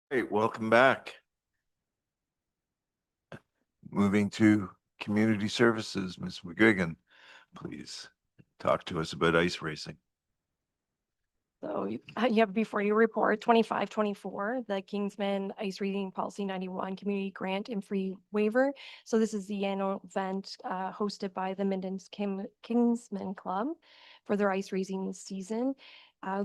Hey, welcome back. Moving to community services, Ms. McGuigan, please talk to us about ice racing. So you have before you report 2524, the Kingsman Ice Reading Policy 91 Community Grant and Free Waiver. So this is the annual event hosted by the Kingsman Club for their ice racing season.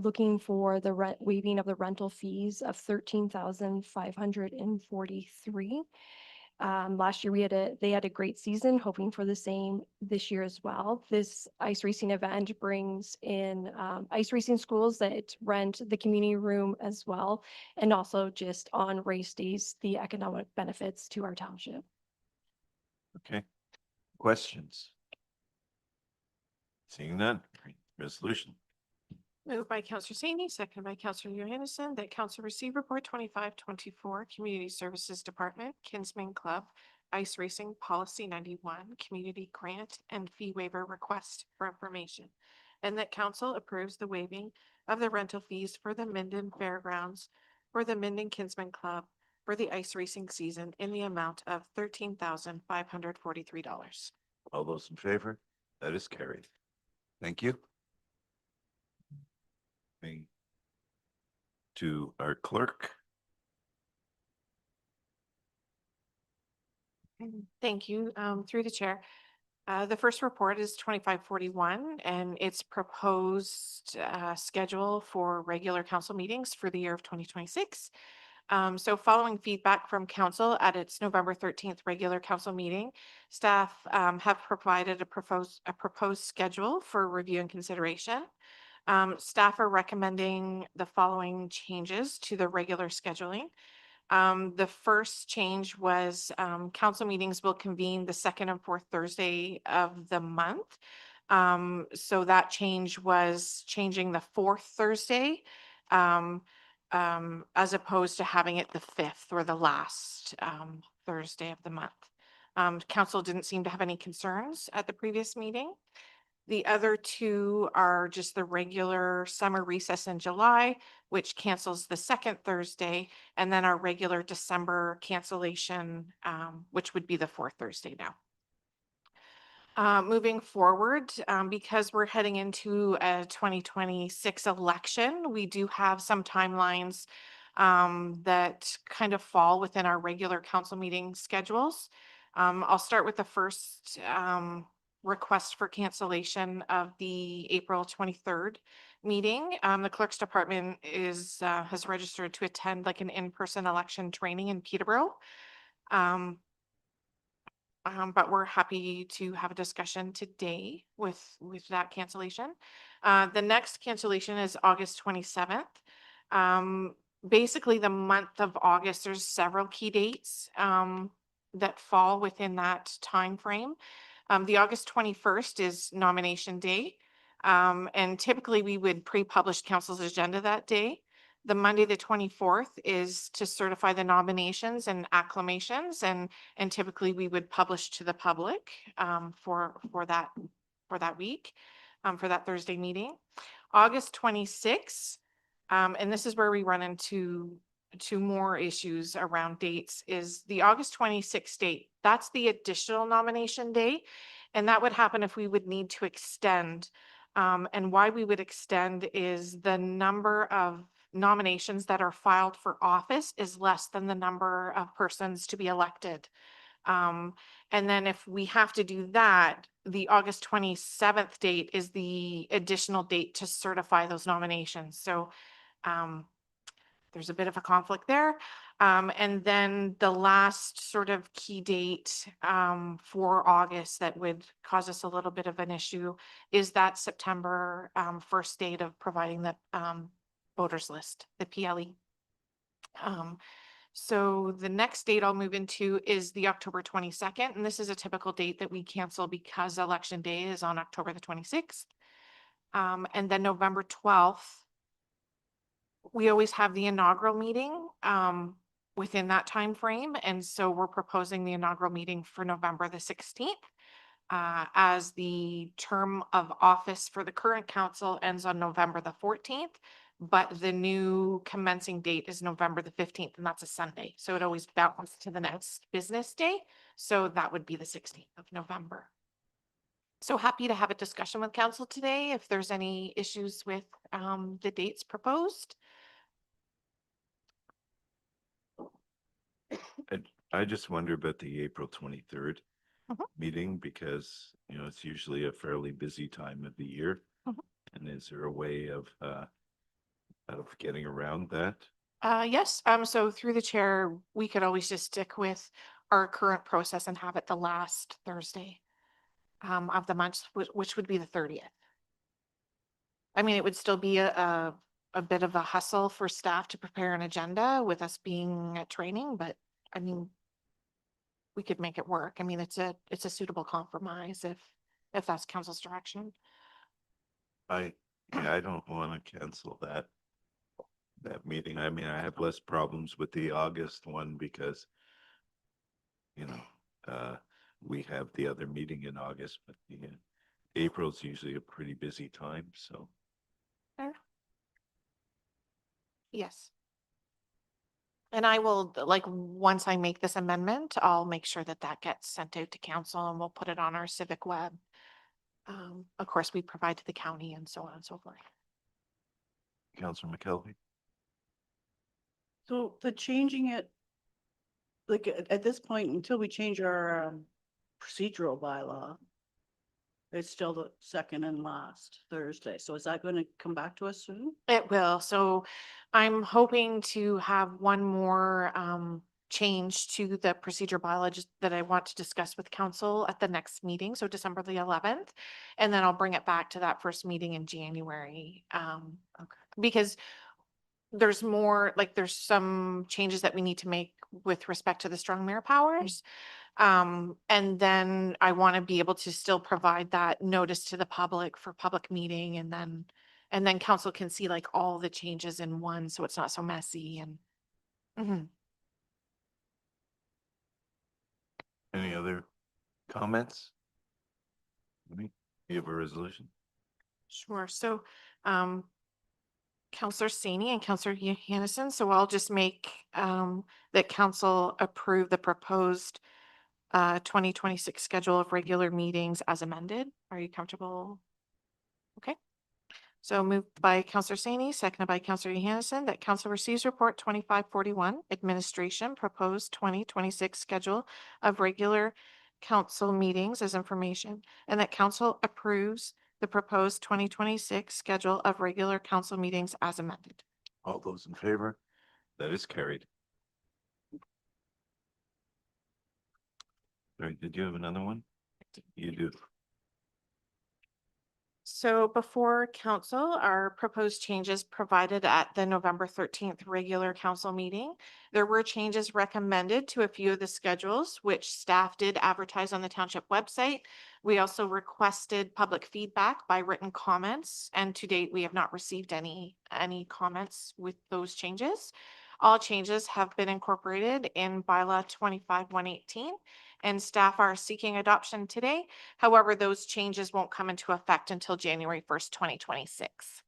Looking for the waiving of the rental fees of $13,543. Last year they had a great season, hoping for the same this year as well. This ice racing event brings in ice racing schools that rent the community room as well, and also just on race days, the economic benefits to our township. Okay, questions? Seeing none, resolution. Moved by Counselor Saney, seconded by Counselor Johansson, that council receive report 2524, Community Services Department, Kinsman Club, Ice Racing Policy 91, Community Grant and Fee Waiver Request for information, and that council approves the waiving of the rental fees for the Minden Fairgrounds for the Minden Kinsman Club for the ice racing season in the amount of $13,543. All those in favor? That is carried. Thank you. To our clerk. Thank you, through the chair. The first report is 2541 and it's proposed schedule for regular council meetings for the year of 2026. So following feedback from council at its November 13th regular council meeting, staff have provided a proposed schedule for review and consideration. Staff are recommending the following changes to the regular scheduling. The first change was council meetings will convene the second and fourth Thursday of the month. So that change was changing the fourth Thursday as opposed to having it the fifth or the last Thursday of the month. Council didn't seem to have any concerns at the previous meeting. The other two are just the regular summer recess in July, which cancels the second Thursday, and then our regular December cancellation, which would be the fourth Thursday now. Moving forward, because we're heading into a 2026 election, we do have some timelines that kind of fall within our regular council meeting schedules. I'll start with the first request for cancellation of the April 23rd meeting. The clerk's department has registered to attend like an in-person election training in Peterborough. But we're happy to have a discussion today with that cancellation. The next cancellation is August 27th. Basically the month of August, there's several key dates that fall within that time frame. The August 21st is nomination day. And typically we would pre-publish council's agenda that day. The Monday, the 24th is to certify the nominations and acclamations, and typically we would publish to the public for that week, for that Thursday meeting. August 26th, and this is where we run into two more issues around dates, is the August 26th date. That's the additional nomination day, and that would happen if we would need to extend. And why we would extend is the number of nominations that are filed for office is less than the number of persons to be elected. And then if we have to do that, the August 27th date is the additional date to certify those nominations. So there's a bit of a conflict there. And then the last sort of key date for August that would cause us a little bit of an issue is that September 1st date of providing the voters list, the PLE. So the next date I'll move into is the October 22nd, and this is a typical date that we cancel because election day is on October the 26th. And then November 12th, we always have the inaugural meeting. within that time frame. And so we're proposing the inaugural meeting for November the 16th. As the term of office for the current council ends on November the 14th, but the new commencing date is November the 15th, and that's a Sunday. So it always bounces to the next business day. So that would be the 16th of November. So happy to have a discussion with council today if there's any issues with the dates proposed. I just wonder about the April 23rd Mhm. meeting because, you know, it's usually a fairly busy time of the year. Mhm. And is there a way of getting around that? Yes, so through the chair, we could always just stick with our current process and have it the last Thursday of the month, which would be the 30th. I mean, it would still be a bit of a hustle for staff to prepare an agenda with us being at training, but I mean, we could make it work. I mean, it's a suitable compromise if that's council's direction. I don't want to cancel that meeting. I mean, I have less problems with the August one because, you know, we have the other meeting in August, but April's usually a pretty busy time, so. Yes. And I will, like, once I make this amendment, I'll make sure that that gets sent out to council and we'll put it on our civic web. Of course, we provide to the county and so on and so forth. Councilor McKelvey? So the changing it, like at this point, until we change our procedural bylaw, it's still the second and last Thursday. So is that going to come back to us soon? It will. So I'm hoping to have one more change to the procedure bylaw just that I want to discuss with council at the next meeting. So December the 11th. And then I'll bring it back to that first meeting in January. Because there's more, like there's some changes that we need to make with respect to the strong mayor powers. And then I want to be able to still provide that notice to the public for public meeting and then council can see like all the changes in one, so it's not so messy and. Mhm. Any other comments? You have a resolution? Sure. So, Counselor Saney and Counselor Hannison, so I'll just make, that council approve the proposed 2026 schedule of regular meetings as amended. Are you comfortable? Okay. So moved by Counselor Saney, seconded by Counselor Hannison, that council receives report 2541, administration proposed 2026 schedule of regular council meetings as information, and that council approves the proposed 2026 schedule of regular council meetings as amended. All those in favor? That is carried. Sorry, did you have another one? You do. So before council are proposed changes provided at the November 13th regular council meeting. There were changes recommended to a few of the schedules, which staff did advertise on the township website. We also requested public feedback by written comments, and to date, we have not received any comments with those changes. All changes have been incorporated in bylaw 25-118, and staff are seeking adoption today. However, those changes won't come into effect until January 1st, 2026.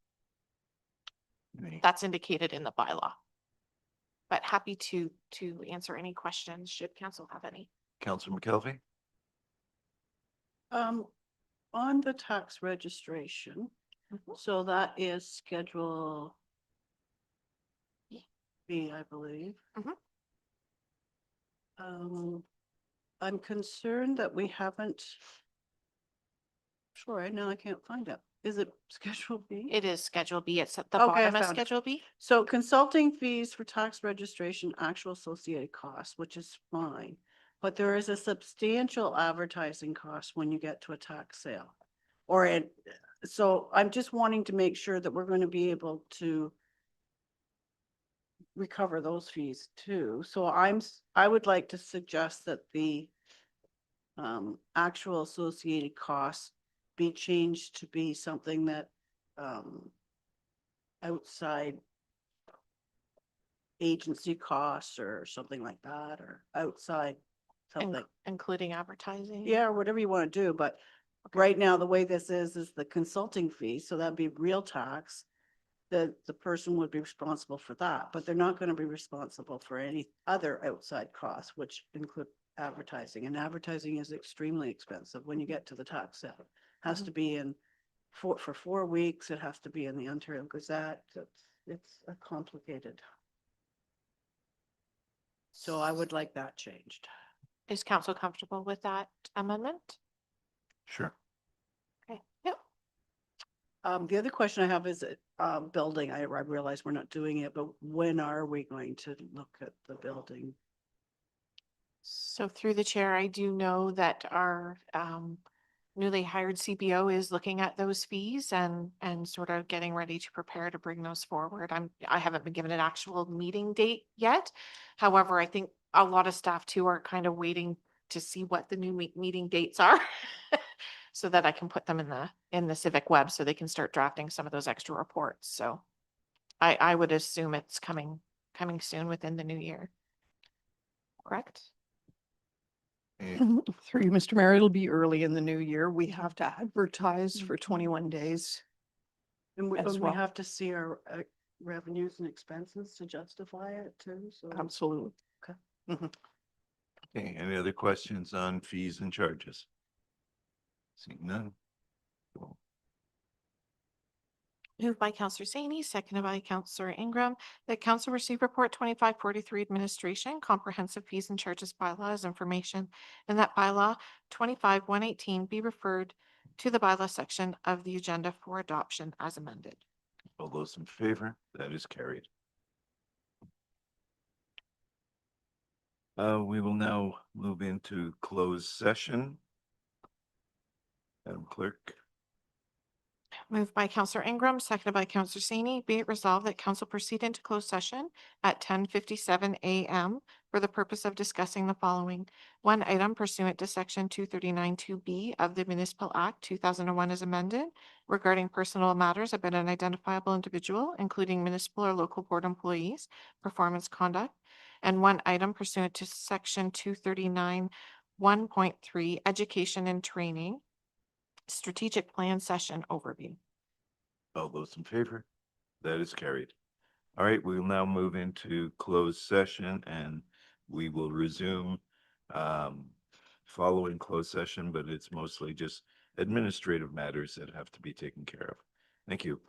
That's indicated in the bylaw. But happy to answer any questions should council have any. Councilor McKelvey? On the tax registration, so that is Schedule B, I believe. I'm concerned that we haven't. Sure, now I can't find it. Is it Schedule B? It is Schedule B. It's at the Okay, I bottom of found it. Schedule B. So consulting fees for tax registration, actual associated costs, which is fine. But there is a substantial advertising cost when you get to a tax sale. So I'm just wanting to make sure that we're going to be able to recover those fees too. So I would like to suggest that the actual associated costs be changed to be something that outside agency costs or something like that, or outside something. Including advertising? Yeah, or whatever you want to do, but right now, the way this is the consulting fee, so that'd be real tax. The person would be responsible for that, but they're not going to be responsible for any other outside costs, which include advertising, and advertising is extremely expensive when you get to the tax sale. Has to be in for 4 weeks, it has to be in the Ontario Gazette, it's a complicated. So I would like that changed. Is council comfortable with that amendment? Sure. Okay, yep. The other question I have is, building, I realize we're not doing it, but when are we going to look at the building? So through the chair, I do know that our newly hired CBO is looking at those fees and sort of getting ready to prepare to bring those forward. I haven't been given an actual meeting date yet. However, I think a lot of staff too are kind of waiting to see what the new meeting dates are. So that I can put them in the civic web so they can start drafting some of those extra reports. So I would assume it's coming soon within the new year. Correct? Through you, Mr. Mayor, it'll be early in the new year. We have to advertise for 21 days. And we, As and we well. have to see our revenues and expenses to justify it too, so. Absolutely. Okay, any other questions on fees and charges? Seeing none. Cool. Moved by Counselor Saney, seconded by Counselor Ingram, that council receive report 2543 administration comprehensive fees and charges bylaw as information, and that bylaw 25118 be referred to the bylaw section of the agenda for adoption as amended. All those in favor? That is carried. We will now move into closed session. Madam Clerk. Moved by Counselor Ingram, seconded by Counselor Saney, be it resolved that council proceed into closed session at 10:57 a.m. for the purpose of discussing the following. One item pursuant to section 239(2)B of the Municipal Act 2001 as amended regarding personal matters about an identifiable individual, including municipal or local board employees, performance conduct. And one item pursuant to section 239 1.3 education and training, strategic plan session overview. All those in favor? That is carried. All right, we will now move into closed session and we will resume following closed session, but it's mostly just administrative matters that have to be taken care of. Thank you.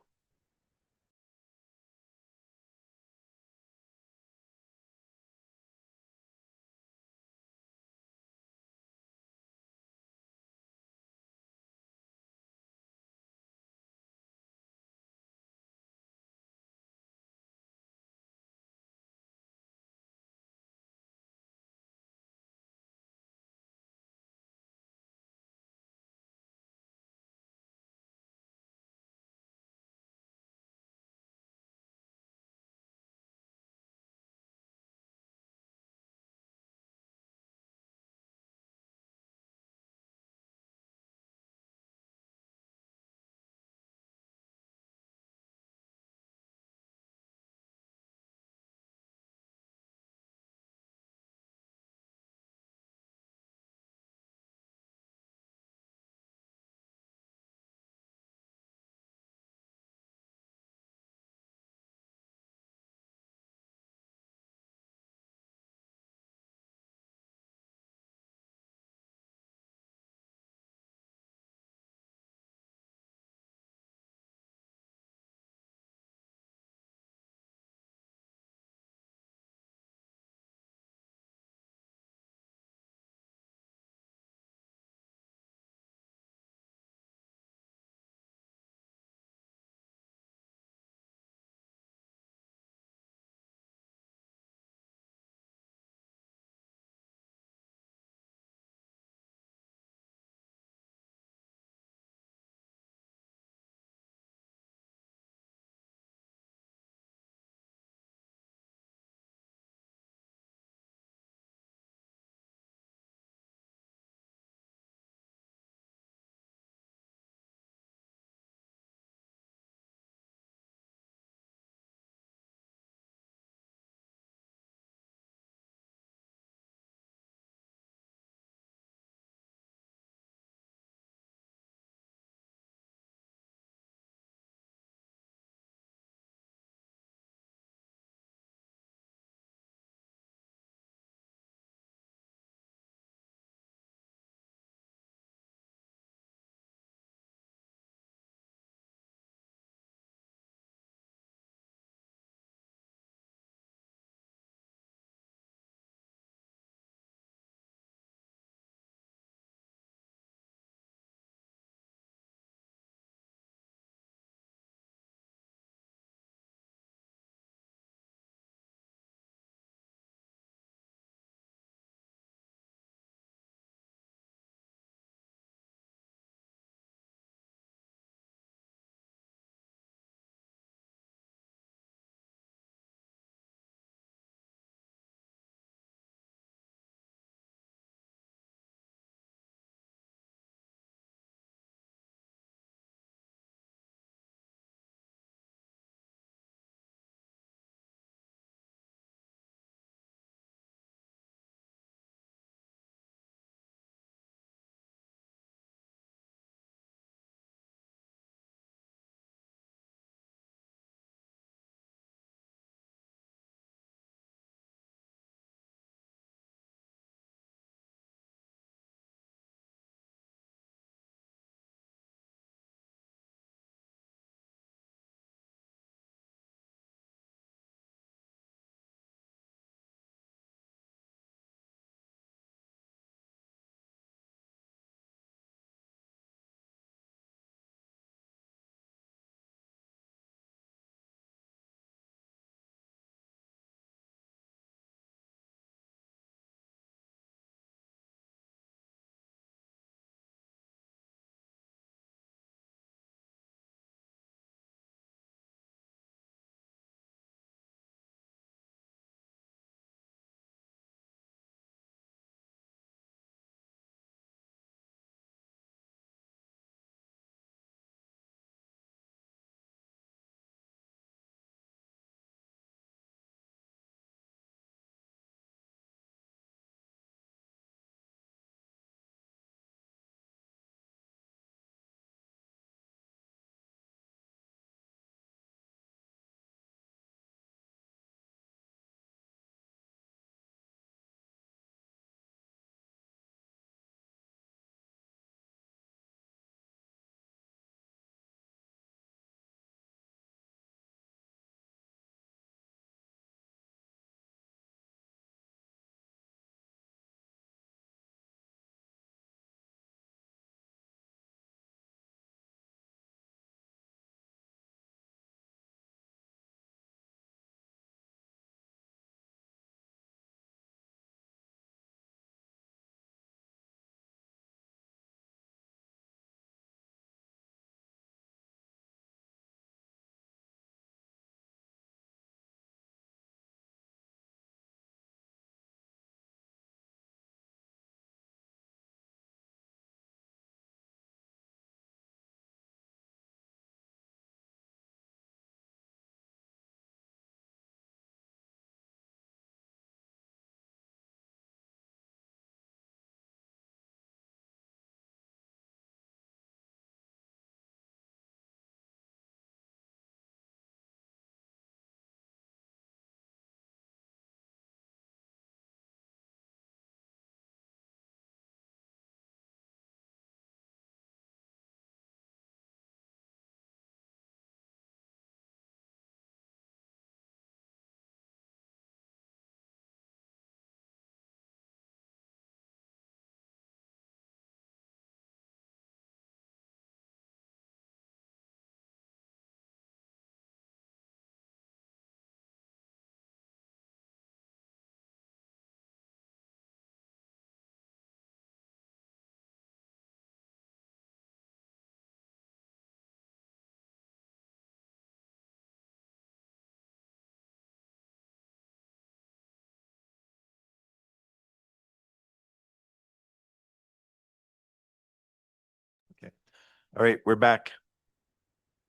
All right, we're back.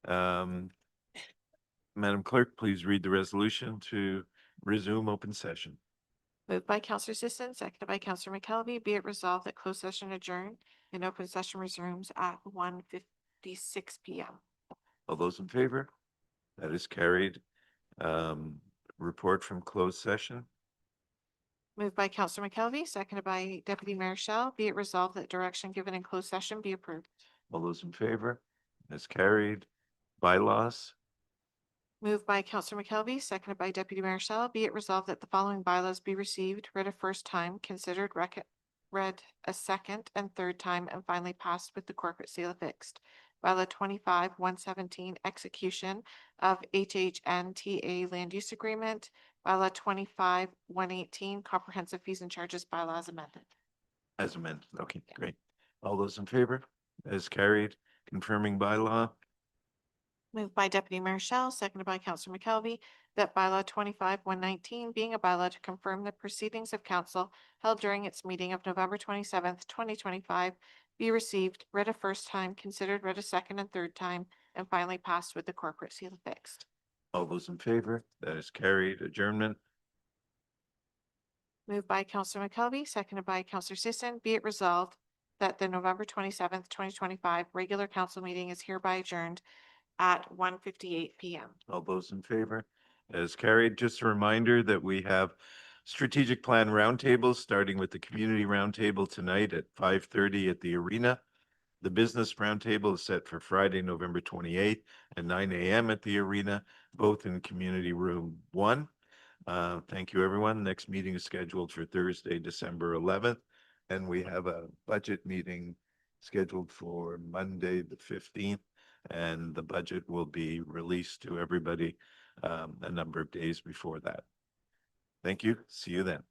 Madam Clerk, please read the resolution to resume open session. Moved by Counselor Sisson, seconded by Counselor McKelvey. Be it resolved that closed session adjourned and open session resumes at 1:56 PM. All those in favor? That is carried. Report from closed session. Moved by Counselor McKelvey, seconded by Deputy Mayor Shell. Be it resolved that direction given in closed session be approved. All those in favor? That's carried. Bylaws. Moved by Counselor McKelvey, seconded by Deputy Mayor Shell. Be it resolved that the following bylaws be received, read a first time, considered, read a second and third time, and finally passed with the corporate seal affixed. Bylaw 25-117, execution of HHNTA land use agreement. Bylaw 25-118, comprehensive fees and charges bylaws amended. As amended. Okay, great. All those in favor? That is carried. Confirming bylaw. Moved by Deputy Mayor Shell, seconded by Counselor McKelvey, that bylaw 25-119 being a bylaw to confirm the proceedings of council held during its meeting of November 27th, 2025, be received, read a first time, considered, read a second and third time, and finally passed with the corporate seal affixed. All those in favor? That is carried. Adjournment. Moved by Counselor McKelvey, seconded by Counselor Sisson. Be it resolved that the November 27th, 2025 regular council meeting is hereby adjourned at 1:58 PM. All those in favor? That is carried. Just a reminder that we have strategic plan roundtables, starting with the community roundtable tonight at 5:30 at the arena. The business roundtable is set for Friday, November 28th at 9 AM at the arena, both in community room 1. Thank you, everyone. Next meeting is scheduled for Thursday, December 11th. And we have a budget meeting scheduled for Monday, the 15th. And the budget will be released to everybody a number of days before that. Thank you. See you then.